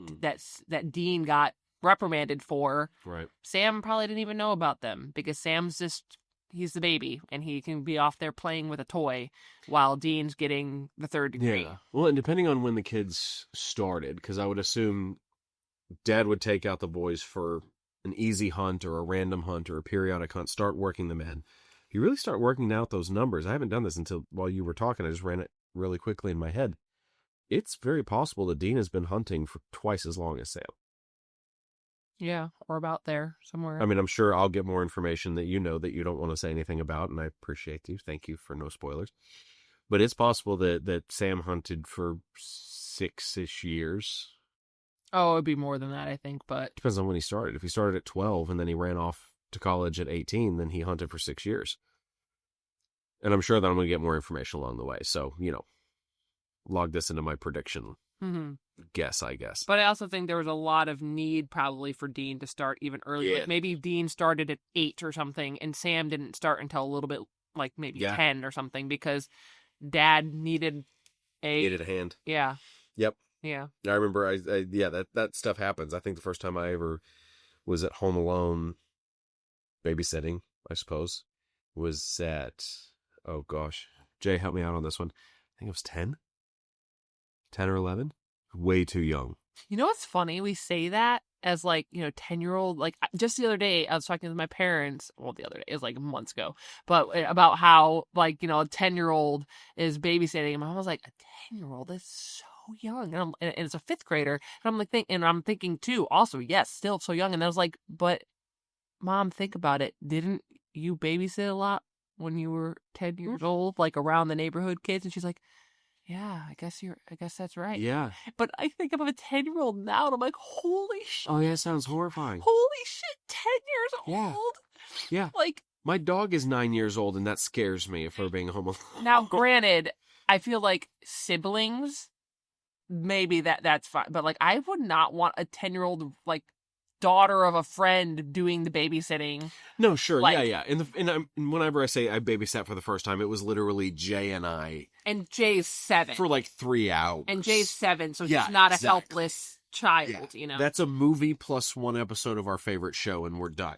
Dean got reprimanded for, right, Sam probably didn't even know about them, because he's the baby and he can be off there playing with a toy while Dean's getting the third degree. Yeah. Well, and depending on when the kids started, because I would assume Dad would take out the boys for an easy hunt or a random hunt or a periodic hunt, start working them in. You really start working out those numbers. I haven't done this until while you were talking. I just ran it really quickly in my head. It's very possible that Dean has been hunting for twice as long as Sam. Yeah, or about there somewhere. I mean, I'm sure I'll get more information that you know that you don't want to say anything about, and I appreciate you. Thank you for no spoilers. But it's possible that Sam hunted for 6-ish years. Oh, it'd be more than that, I think, but... Depends on when he started. If he started at 12 and then he ran off to college at 18, then he hunted for 6 years. And I'm sure that I'm going to get more information along the way. So, you know, log this into my prediction guess, I guess. But I also think there was a lot of need probably for Dean to start even earlier. Yeah. Like maybe Dean started at 8 or something, and Sam didn't start until a little bit, like maybe 10 or something, because Dad needed a hand. Yeah. Yep. Yeah. I remember, that stuff happens. I think the first time I ever was at home alone babysitting, I suppose, was at, oh gosh, Jay, help me out on this one. I think it was 10 or 11. Way too young. You know what's funny? We say that as like, 10-year-old, like just the other day I was talking to my parents, well, the other day, it was like months ago, but about how like, a 10-year-old is babysitting, and my mom was like, a 10-year-old is so young, and it's a 5th grader, and I'm thinking too, also, yes, still so young, and I was like, but Mom, think about it, didn't you babysit a lot when you were 10 years old, like around the neighborhood kids? And she's like, yeah, I guess that's right. Yeah. But I think I'm a 10-year-old now, and I'm like, holy shit. Oh, yeah, it sounds horrifying. Holy shit, 10 years old? Yeah. Like, my dog is 9 years old, and that scares me if we're being home alone. Now, granted, I feel like siblings, maybe that's fine. But, like, I would not want a 10-year-old, like, daughter of a friend doing the babysitting. No, sure. Like, yeah. And whenever I say I babysat for the first time, it was literally Jay and I. And Jay's 7. For like 3 hours. And Jay's 7, so he's not a helpless child, you know? That's a movie plus one episode of our favorite show, and we're done.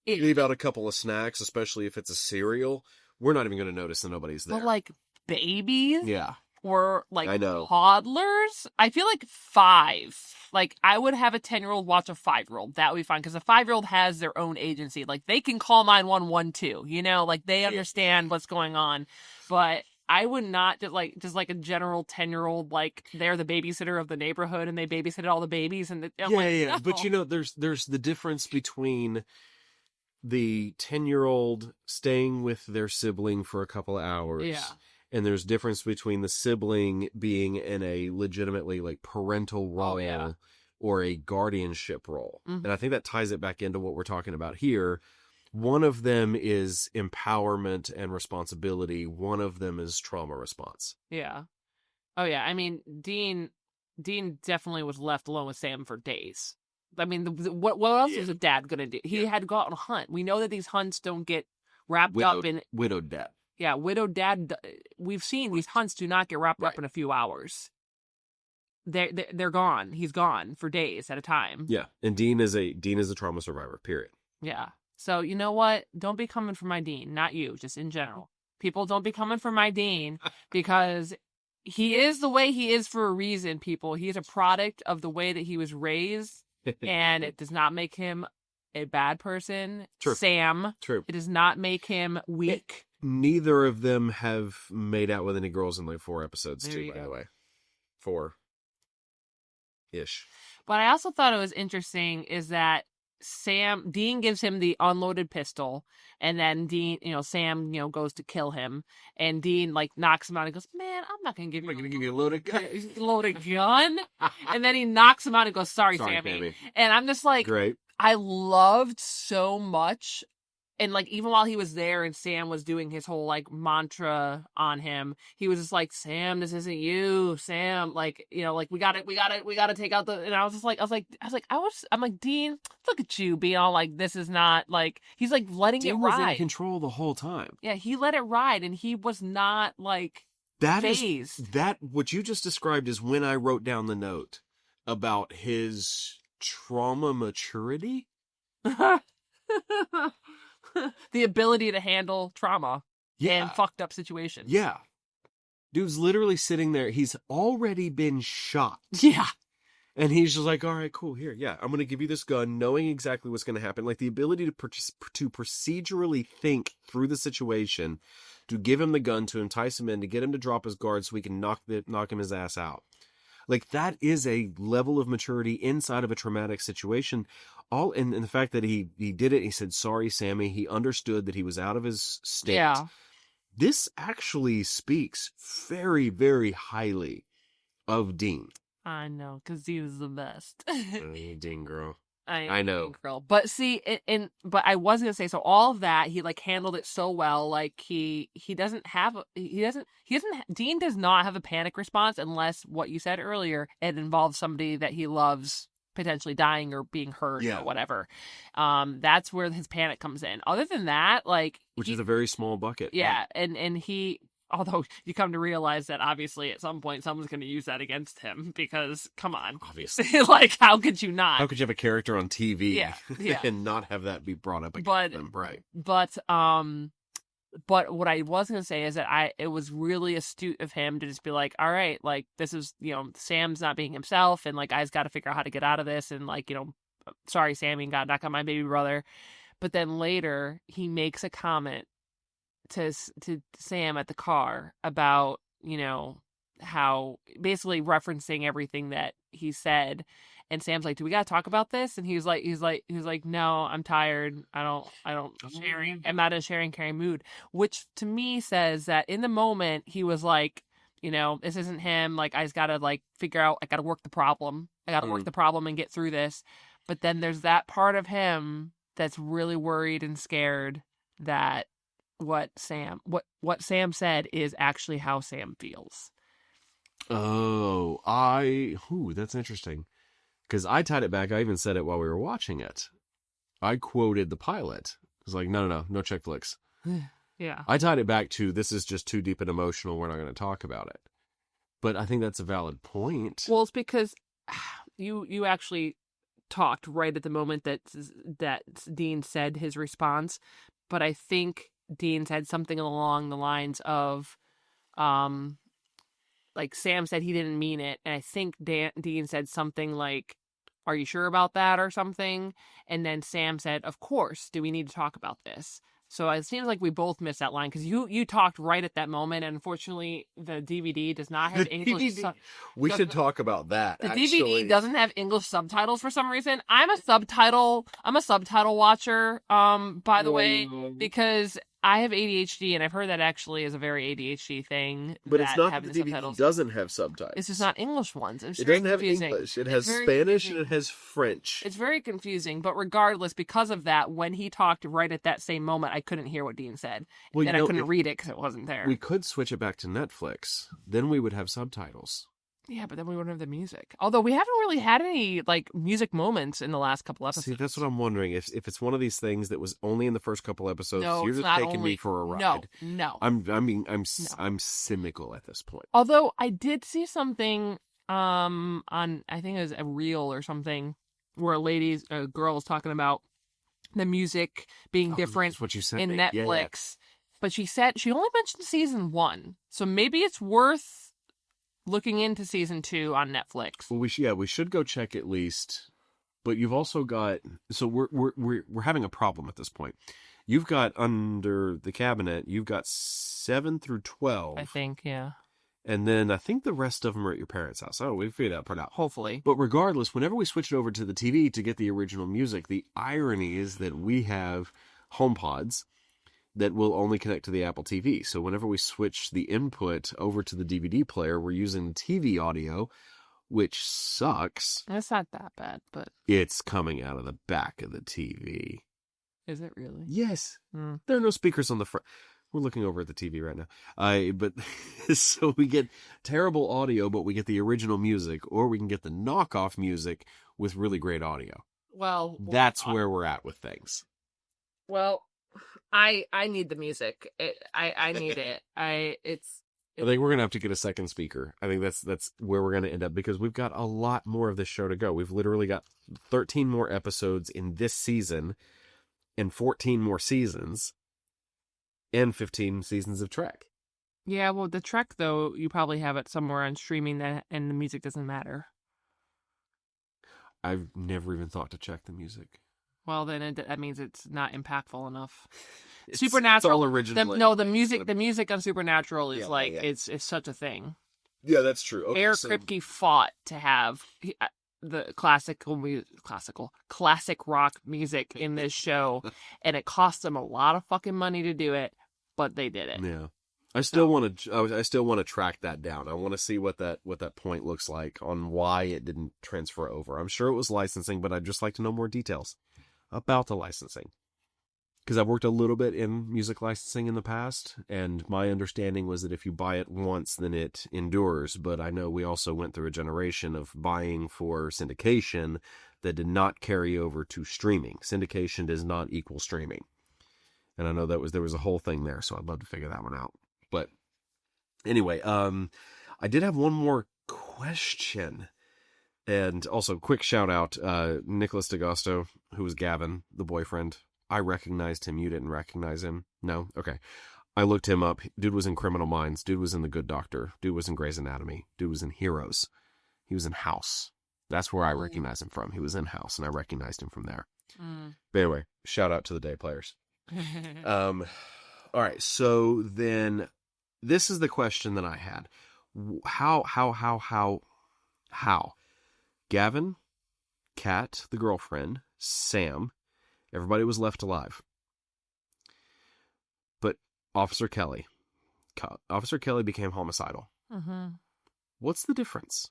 Leave out a couple of snacks, especially if it's a cereal. We're not even going to notice that nobody's there. But, like, babies? Yeah. Or, like, I know. toddlers? I feel like 5. Like, I would have a 10-year-old watch a 5-year-old. That would be fine, because a 5-year-old has their own agency. Like, they can call 911 too, you know? Like, they understand what's going on. But I would not just like a general 10-year-old, like, they're the babysitter of the neighborhood, and they babysitted all the babies. And no. But, you know, there's the difference between the 10-year-old staying with their sibling for a couple of hours. Yeah. And there's difference between the sibling being in a legitimately, like, parental role or a guardianship role. Mm-hmm. And I think that ties it back into what we're talking about here. One of them is empowerment and responsibility. One of them is trauma response. Yeah. Oh, yeah. I mean, Dean definitely was left alone with Sam for days. I mean, what else is a dad going to do? He had to go out and hunt. We know that these hunts don't get wrapped up in... Widowed dad. Yeah, widowed dad. We've seen these hunts do not get wrapped up in a few hours. They're gone. He's gone for days at a time. Yeah, and Dean is a trauma survivor. Period. Yeah. So you know what? Don't be coming for my Dean. Not you. Just in general. People, don't be coming for my Dean, because he is the way he is for a reason. People, he is a product of the way that he was raised, and it does not make him a bad person. True. Sam. True. It does not make him weak. Neither of them have made out with any girls in like 4 episodes, too, by the way. 4-ish. But I also thought it was interesting is that Dean gives him the unloaded pistol, and then Sam, goes to kill him, and Dean, like, knocks him out and goes, man, I'm not going to give you a loaded gun. Loaded gun. And then he knocks him out and goes, sorry, Sammy. And I'm just like, great. I loved so much. And, like, even while he was there and Sam was doing his whole, like, mantra on him, he was just like, Sam, this isn't you, Sam. Like, like, we gotta take out the, and I'm like, Dean, look at you being all like, this is not, like, he's, like, letting Dean it ride. was in control the whole time. Yeah, he let it ride, and he was not, like, phased. What you just described is when I wrote down the note about his trauma maturity. The ability to handle trauma and fucked up situations. Yeah. Dude's literally sitting there. He's already been shot. Yeah. And he's just like, all right, cool, here. Yeah, I'm going to give you this gun, knowing exactly what's going to happen. Like, the ability to procedurally think through the situation, to give him the gun, to entice him in, to get him to drop his guard so we can knock him his ass out. Like, that is a level of maturity inside of a traumatic situation. All in the fact that he did it. He said, sorry, Sammy. He understood that he was out of his state. Yeah. This actually speaks very, very highly of Dean. I know, because he was the best. Dean girl. I know. Dean girl. But see, but I was going to say, so all of that, he, like, handled it so well. Like, Dean does not have a panic response unless what you said earlier, it involves somebody that he loves potentially dying or being hurt or whatever. That's where his panic comes in. Other than that, like, which is a very small bucket. Yeah. And he, although you come to realize that obviously at some point someone's going to use that against him, because come on, obviously, like, how could you not? How could you have a character on TV and not have that be brought up against them? Right. But what I was going to say is that it was really astute of him to just be like, all right, like, this is, Sam's not being himself, and, like, I just got to figure out how to get out of this, and, like, sorry, Sammy, got knocked on my baby brother. But then later he makes a comment to Sam at the car about, basically referencing everything that he said. And Sam's like, "Do we got to talk about this?" And he's like, "No, I'm tired. I'm not in a sharing, caring mood." Which to me says that in the moment he was like, this isn't him. Like, I just got to figure out, I got to work the problem. I got to work the problem and get through this. But then there's that part of him that's really worried and scared that what Sam said is actually how Sam feels. Oh, that's interesting. Because I tied it back. I even said it while we were watching it. I quoted the pilot. It was like, no chick flicks. Yeah. I tied it back to, this is just too deep and emotional. We're not going to talk about it. But I think that's a valid point. Well, it's because you actually talked right at the moment that Dean said his response. But I think Dean said something along the lines of, Sam said he didn't mean it. And I think Dean said something like, "Are you sure about that?" or something. And then Sam said, "Of course. Do we need to talk about this?" So it seems like we both missed that line because you talked right at that moment. And unfortunately, the DVD does not have English. We should talk about that. The DVD doesn't have English subtitles for some reason. I'm a subtitle watcher, by the way, because I have ADHD, and I've heard that actually is a very ADHD thing. But it's not that the DVD doesn't have subtitles. It's just not English ones. It doesn't have English. It has Spanish and it has French. It's very confusing, but regardless, because of that, when he talked right at that same moment, I couldn't hear what Dean said. Well, and I couldn't read it because it wasn't there. We could switch it back to Netflix. Then we would have subtitles. Yeah, but then we wouldn't have the music. Although we haven't really had any music moments in the last couple episodes. See, that's what I'm wondering. If it's one of these things that was only in the first couple episodes, you're just taking me for a ride. No. I'm cynical at this point. Although I did see something on, I think it was a reel or something, where a girl was talking about the music being different what you said in Netflix. Yeah. But she said she only mentioned season 1, so maybe it's worth looking into season 2 on Netflix. Well, we should go check at least. But you've also got, so we're having a problem at this point. You've got under the cabinet, you've got 7 through 12. I think, yeah. And then I think the rest of them are at your parents' house. Oh, we figured that part out. Hopefully. But regardless, whenever we switch it over to the TV to get the original music, the irony is that we have HomePods that will only connect to the Apple TV. So whenever we switch the input over to the DVD player, we're using TV audio, which sucks. It's not that bad, but it's coming out of the back of the TV. Is it really? Yes. There are no speakers on the front. We're looking over at the TV right now. But so we get terrible audio, but we get the original music, or we can get the knockoff music with really great audio. Well, that's where we're at with things. Well, I need the music. I need it. I think we're gonna have to get a second speaker. I think that's where we're gonna end up, because we've got a lot more of this show to go. We've literally got 13 more episodes in this season, and 14 more seasons, and 15 seasons of Trek. Yeah, well, the Trek though, you probably have it somewhere on streaming and the music doesn't matter. I've never even thought to check the music. Well, then that means it's not impactful enough. Supernatural. It's all original. The music on Supernatural is it's such a thing. Yeah, that's true. Okay, Eric Kripke fought to have the classic rock music in this show, and it cost them a lot of fucking money to do it, but they did it. Yeah. I still want to track that down. I want to see what that point looks like on why it didn't transfer over. I'm sure it was licensing, but I'd just like to know more details about the licensing, because I've worked a little bit in music licensing in the past, and my understanding was that if you buy it once, then it endures. But I know we also went through a generation of buying for syndication that did not carry over to streaming. Syndication does not equal streaming, and I know there was a whole thing there, so I'd love to figure that one out. But anyway, I did have one more question. And also, quick shout out, Nicholas D'Agosto, who was Gavin, the boyfriend. I recognized him. You didn't recognize him? No? Okay. I looked him up. Dude was in Criminal Minds. Dude was in The Good Doctor. Dude was in Grey's Anatomy. Dude was in Heroes. He was in House. That's where I recognize him from. He was in House, and I recognized him from there. But anyway, shout out to the day players. All right, so then this is the question that I had. How? Gavin, Kat, the girlfriend, Sam, everybody was left alive. But Officer Kelly became homicidal. Mm-hmm. What's the difference?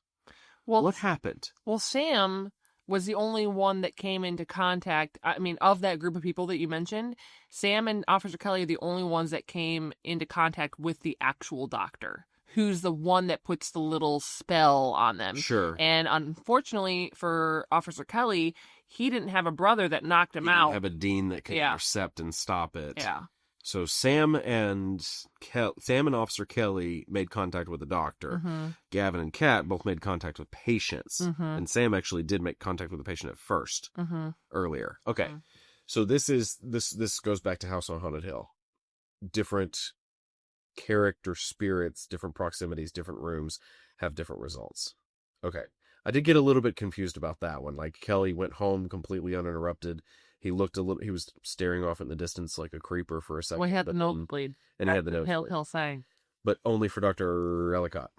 Well, what happened? Well, Sam was the only one that came into contact. I mean, of that group of people that you mentioned, Sam and Officer Kelly are the only ones that came into contact with the actual doctor, who's the one that puts the little spell on them. Sure. And unfortunately for Officer Kelly, he didn't have a brother that knocked him out. Have a dean that can intercept and stop it. Yeah. So Sam and Officer Kelly made contact with the doctor. Mm-hmm. Gavin and Kat both made contact with patients. Mm-hmm. And Sam actually did make contact with the patient at first, earlier. Okay. Mm-hmm. So this goes back to House on Haunted Hill. Different character spirits, different proximities, different rooms have different results. Okay. I did get a little bit confused about that one. Like, Kelly went home completely uninterrupted. He was staring off in the distance like a creeper for a second. Well, he had the nosebleed. And he had the nosebleed. He'll say. But only for Dr. Ellicott.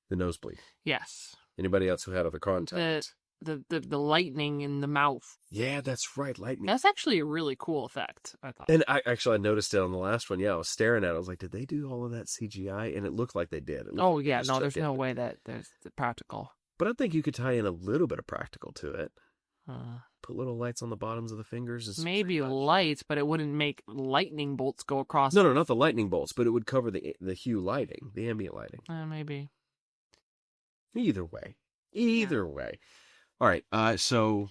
The nosebleed. Yes. Anybody else who had other contact? The lightning in the mouth. Yeah, that's right, lightning. That's actually a really cool effect, I thought. And I noticed it on the last one. Yeah, I was staring at it. I was like, did they do all of that CGI? And it looked like they did. Oh, yeah. No, there's no way that there's the practical. But I think you could tie in a little bit of practical to it. Put little lights on the bottoms of the fingers. Maybe lights, but it wouldn't make lightning bolts go across. No, not the lightning bolts, but it would cover the hue lighting, the ambient lighting. Maybe. Either way. All right. So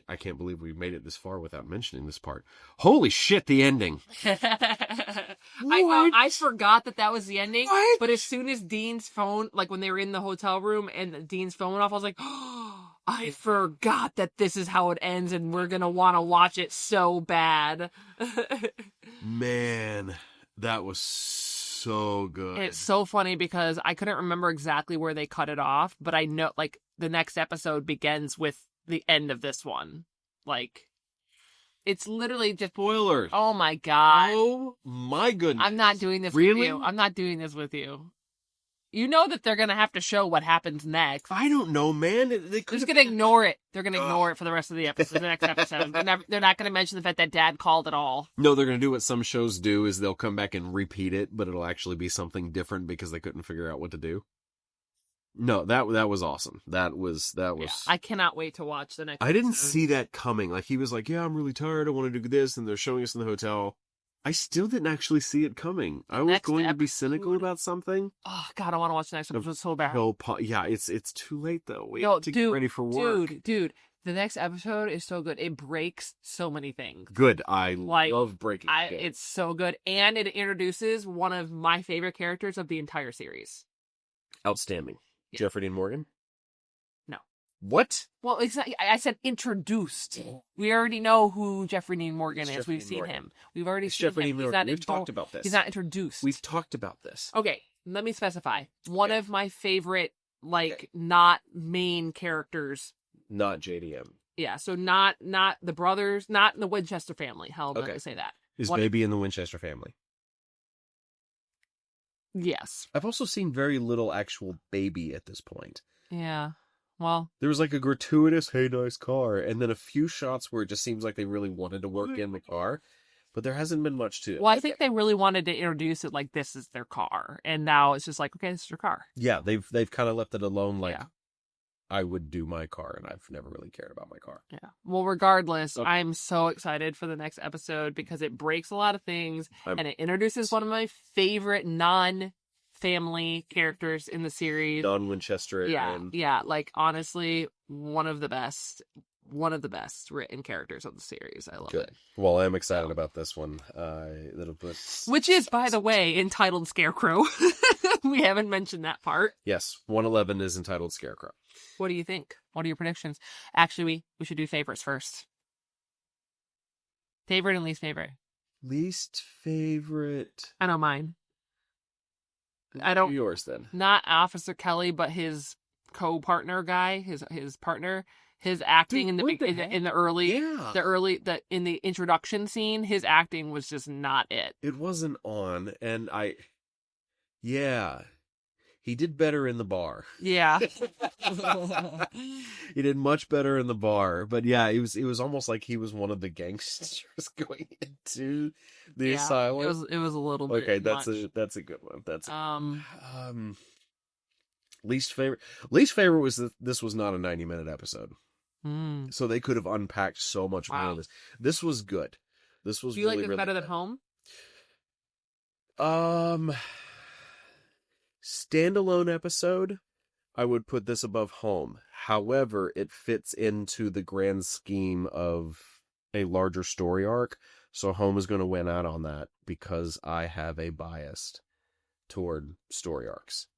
I can't believe we made it this far without mentioning this part. Holy shit, the ending. I forgot that was the ending. What? But as soon as Dean's phone, like when they were in the hotel room and Dean's phone went off, I was like, oh, I forgot that this is how it ends and we're going to want to watch it so bad. Man, that was so good. It's so funny because I couldn't remember exactly where they cut it off, but I know like the next episode begins with the end of this one. Like, it's literally just spoilers. Oh my god. Oh my goodness. I'm not doing this with you. I'm not doing this with you. You know that they're gonna have to show what happens next. I don't know, man. They're just gonna ignore it. They're gonna ignore it for the rest of the episode. The next episode. They're not gonna mention the fact that Dad called at all. No, they're gonna do what some shows do: is they'll come back and repeat it, but it'll actually be something different because they couldn't figure out what to do. No, that was awesome. That was. Yeah, I cannot wait to watch the next. I didn't see that coming. Like, he was like, "Yeah, I'm really tired. I want to do this," and they're showing us in the hotel. I still didn't actually see it coming. I was going to be cynical about something. Oh God, I want to watch the next episode so bad. Yeah, it's too late though. We have to get ready for work. Dude, the next episode is so good. It breaks so many things. Good. I love breaking. It's so good, and it introduces one of my favorite characters of the entire series. Outstanding. Yeah. Jeffrey Dean Morgan? No. What? Well, it's not, I said introduced. We already know who Jeffrey Dean Morgan is. We've seen him. We've already seen Jeffrey him. Dean Morgan. We've talked about this. He's not introduced. We've talked about this. Okay, let me specify. One of my favorite, not main characters. Not JDM. Yeah, so not the brothers, not in the Winchester family. How am I going to say that? Is baby in the Winchester family? Yes. I've also seen very little actual baby at this point. Yeah. Well, there was like a gratuitous, hey, nice car, and then a few shots where it just seems like they really wanted to work in the car, but there hasn't been much to it. Well, I think they really wanted to introduce it like this is their car, and now it's just like, okay, this is your car. Yeah, they've kind of left it alone, like, I would do my car, and I've never really cared about my car. Yeah. Well, regardless, I'm so excited for the next episode because it breaks a lot of things, and it introduces one of my favorite non-family characters in the series. Non-Winchester. Yeah. Like, honestly, one of the best written characters of the series. I love it. Well, I'm excited about this one. Which is, by the way, entitled Scarecrow. We haven't mentioned that part. Yes, 111 is entitled Scarecrow. What do you think? What are your predictions? Actually, we should do favorites first. Favorite and least favorite. Least favorite. I know mine. I don't. Yours then. Not Officer Kelly, but his co-partner guy, his partner. His acting Dude, in the early, yeah, in the introduction scene, his acting was just not it. it wasn't on, and yeah, he did better in the bar. Yeah. He did much better in the bar, but yeah, it was almost like he was one of the gangsters going into the asylum. It was a little bit Okay, much. that's a good one. Least favorite was that this was not a 90-minute episode. So they could have unpacked so much more of this. This was good. This was Do you really, like this really better good. than Home? Standalone episode, I would put this above Home. However, it fits into the grand scheme of a larger story arc. So Home is going to win out on that because I have a bias toward story arcs.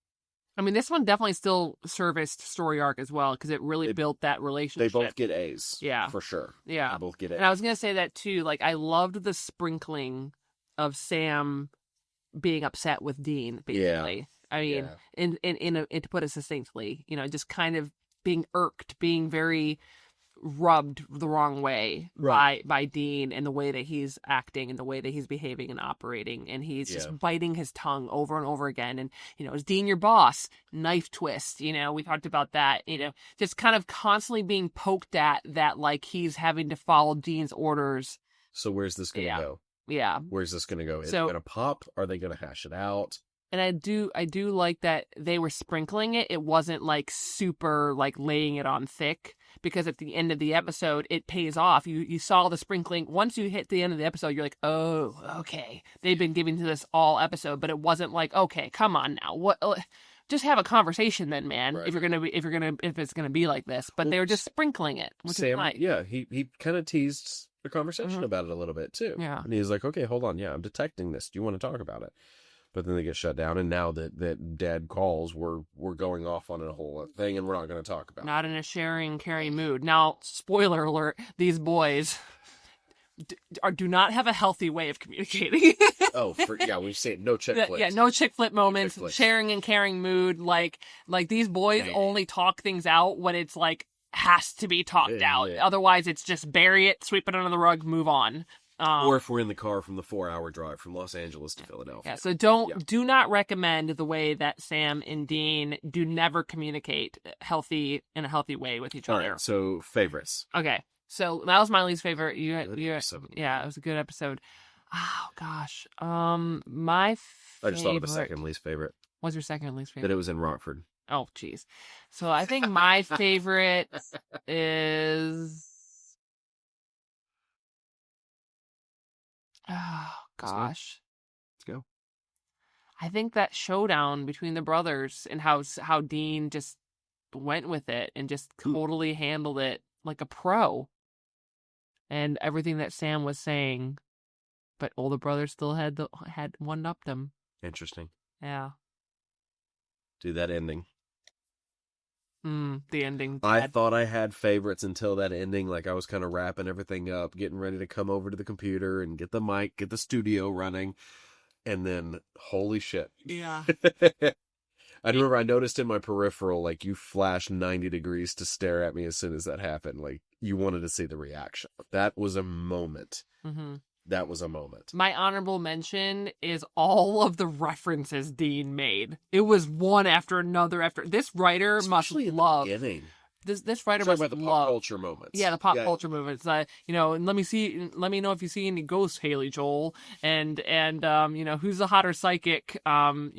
I mean, this one definitely still serviced story arc as well because it really built that relationship. They both get A's. Yeah. For sure. Yeah. They both get A's. And I was going to say that too. Like, I loved the sprinkling of Sam being upset with Dean, basically. Yeah. I mean, to put it succinctly, just kind of being irked, being very rubbed the wrong way by Dean and the way that he's acting and the way that he's behaving and operating, and he's just biting his tongue over and over again. And is Dean your boss? Knife twist. We talked about that. Just kind of constantly being poked at that, like he's having to follow Dean's orders. So where's this going to go? Yeah. Where's this going to go? Is it going to pop? Are they going to hash it out? And I do like that they were sprinkling it. It wasn't like super like laying it on thick, because at the end of the episode it pays off. You saw the sprinkling. Once you hit the end of the episode, you're like, oh, okay. They've been giving to this all episode, but it wasn't like, okay, come on now. What? Just have a conversation then, man. Right. If it's gonna be like this. But they were just sprinkling it, which is nice. Yeah, he kind of teased the conversation about it a little bit too. Yeah, and he's like, okay, hold on, I'm detecting this. Do you want to talk about it? But then they get shut down, and now that Dad calls, we're going off on a whole thing, and we're not going to talk about it. Not in a sharing, caring mood. Now, spoiler alert, these boys do not have a healthy way of communicating. We've seen no chick flips. Yeah, no chick flip moments, sharing and caring mood. Like these boys only talk things out when it's like has to be talked out. Otherwise, it's just bury it, sweep it under the rug, move on. Or if we're in the car from the 4-hour drive from Los Angeles to Philadelphia. Yeah, so do not recommend the way that Sam and Dean do never communicate in a healthy way with each other. All right, so favorites. Okay, so that was my least favorite. Yeah, it was a good episode. Oh gosh, my favorite. I just thought of a second least favorite. What's your second least favorite? That it was in Rockford. Oh, jeez. So I think my favorite is. Oh, gosh. Let's go. I think that showdown between the brothers and how Dean just went with it and just totally handled it like a pro. And everything that Sam was saying, but older brothers still had one-upped him. Interesting. Yeah. Do that ending. The ending. I thought I had favorites until that ending. Like, I was kind of wrapping everything up, getting ready to come over to the computer and get the mic, get the studio running. And then, holy shit. Yeah. I remember I noticed in my peripheral, like, you flashed 90 degrees to stare at me as soon as that happened. Like, you wanted to see the reaction. That was a moment. Mm-hmm. That was a moment. My honorable mention is all of the references Dean made. It was one after another after. This writer Especially must love. This writer must about the love pop culture moments. Yeah, the pop culture moments. And let me know if you see any ghosts, Haley Joel, and who's the hotter psychic? Something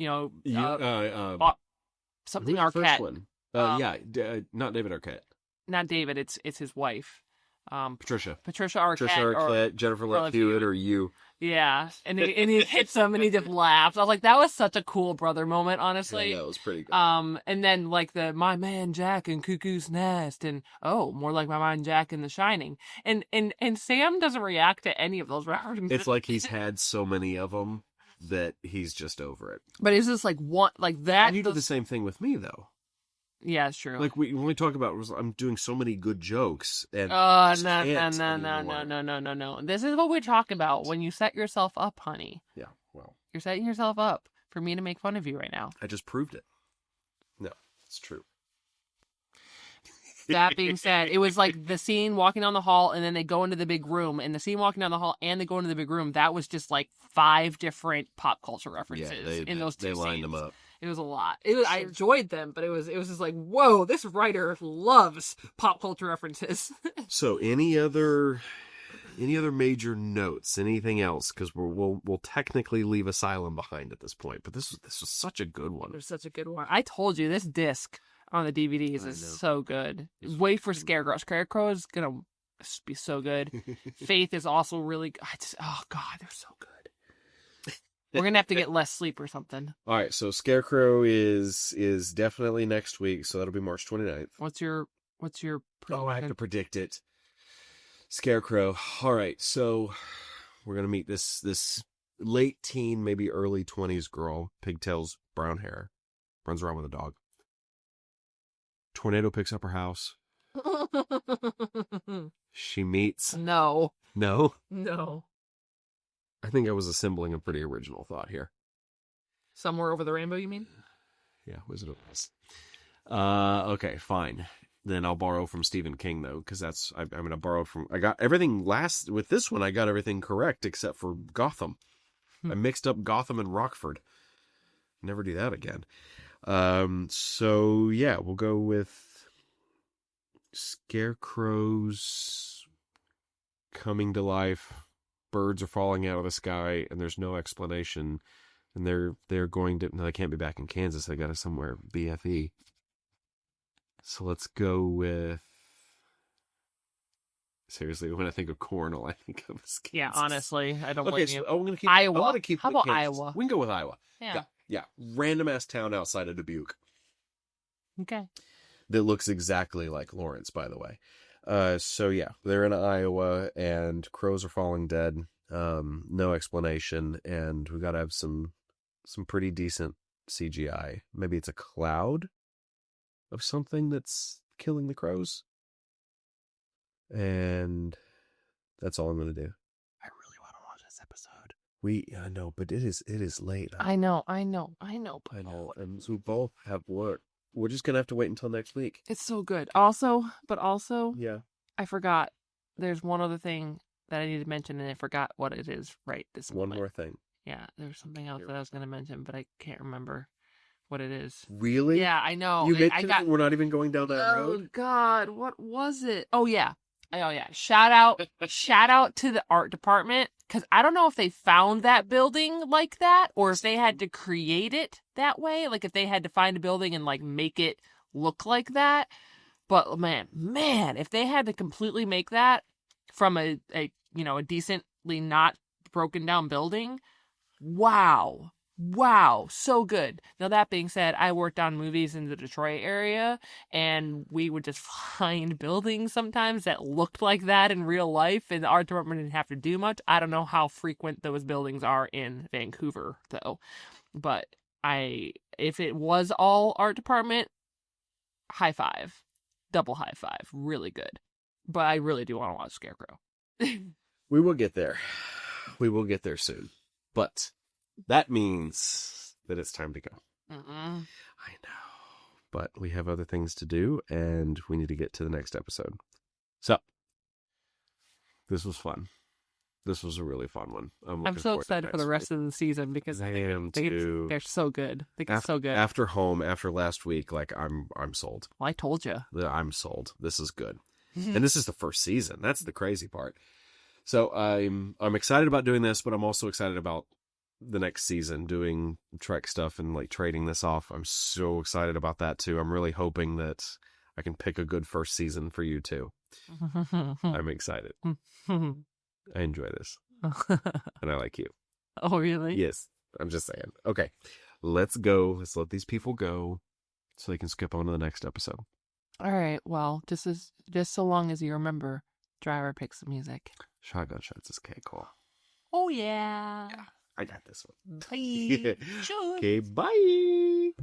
Arquette. Not David Arquette. Not David. It's his wife. Patricia Arquette, Jennifer Love Hewitt, or you. Yeah, and he hits him and he just laughs. I was like, that was such a cool brother moment, honestly. Yeah, that was pretty good. And then like my man Jack in Cuckoo's Nest, and more like my man Jack in The Shining. And Sam doesn't react to any of those references. It's like he's had so many of them that he's just over it. But it's just like one like that. And you do the same thing with me, though. Yeah, it's true. Like when we talk about, I'm doing so many good jokes, and no. This is what we talk about when you set yourself up, honey. Yeah, well, you're setting yourself up for me to make fun of you right now. I just proved it. No, it's true. That being said, it was like the scene walking down the hall, and then they go into the big room, and the scene walking down the hall, and they go into the big room. That was just like 5 different pop culture references in those 2 They scenes. lined them up. It was a lot. I enjoyed them, but it was just like, whoa, this writer loves pop culture references. So, any other major notes? Anything else? Because we'll technically leave Asylum behind at this point. But this was such a good one. It was such a good one. I told you this disc on the DVDs is so good. Wait for Scarecrow. Scarecrow is gonna be so good. Faith is also really good. Oh god, they're so good. We're gonna have to get less sleep or something. All right, so Scarecrow is definitely next week, so that'll be March 29th. What's your Oh, I have to predict it. Scarecrow. All right, so we're gonna meet this late teen, maybe early 20s girl, pigtails, brown hair, runs around with a dog. Tornado picks up her house. She meets... No. No? No. I think I was assembling a pretty original thought here. Somewhere Over the Rainbow, you mean? Yeah, Wizard of Oz. Okay, fine. Then I'll borrow from Stephen King, though, because I'm going to borrow from... I got everything with this one, I got everything correct except for Gotham. I mixed up Gotham and Rockford. Never do that again. So yeah, we'll go with scarecrows coming to life. Birds are falling out of the sky, and there's no explanation. And they're going to... No, they can't be back in Kansas. They got to somewhere BFE. So let's go with... Seriously, when I think of corn, all I think of is Kansas. Yeah, honestly, I don't blame you. I'm gonna keep Iowa. I want to keep How with about Kansas. Iowa? We can go with Iowa. Yeah. Random ass town outside of Dubuque. Okay. That looks exactly like Lawrence, by the way. So yeah, they're in Iowa, and crows are falling dead. No explanation, and we got to have some pretty decent CGI. Maybe it's a cloud of something that's killing the crows. And that's all I'm going to do. I really want to watch this episode. I know, but it is late. I know. I know, and we both have work. We're just going to have to wait until next week. It's so good. Also, Yeah. I forgot. There's one other thing that I need to mention, and I forgot what it is right this moment. One more thing. Yeah, there's something else that I was going to mention, but I can't remember what it is. Really? Yeah, I know. You mentioned it? We're not even going down that road? Oh, God. What was it? Oh, yeah. Shout out to the art department, because I don't know if they found that building like that, or if they had to create it that way. Like, if they had to find a building and, like, make it look like that. But, man, if they had to completely make that from a decently not broken down building, wow, so good. Now, that being said, I worked on movies in the Detroit area, and we would just find buildings sometimes that looked like that in real life, and the art department didn't have to do much. I don't know how frequent those buildings are in Vancouver, though. But if it was all art department, high five. Double high five. Really good. But I really do want to watch Scarecrow. We will get there. We will get there soon. But that means that it's time to go. I know. But we have other things to do, and we need to get to the next episode. So, this was fun. This was a really fun one. I'm so excited for the rest of the season, because I am too. They're so good. They're so good. After last week, like I'm sold. Well, I told you. I'm sold. This is good. And this is the first season. That's the crazy part. So I'm excited about doing this, but I'm also excited about the next season, doing Trek stuff and like trading this off. I'm so excited about that too. I'm really hoping that I can pick a good first season for you too. I'm excited. I enjoy this. And I like you. Oh, really? Yes. I'm just saying. Okay. Let's go. Let's let these people go so they can skip on to the next episode. All right. Well, just so long as you remember, Driver picks the music. Shotgun shots is okay, cool. Oh, yeah. I got this one. Bye. Okay, bye.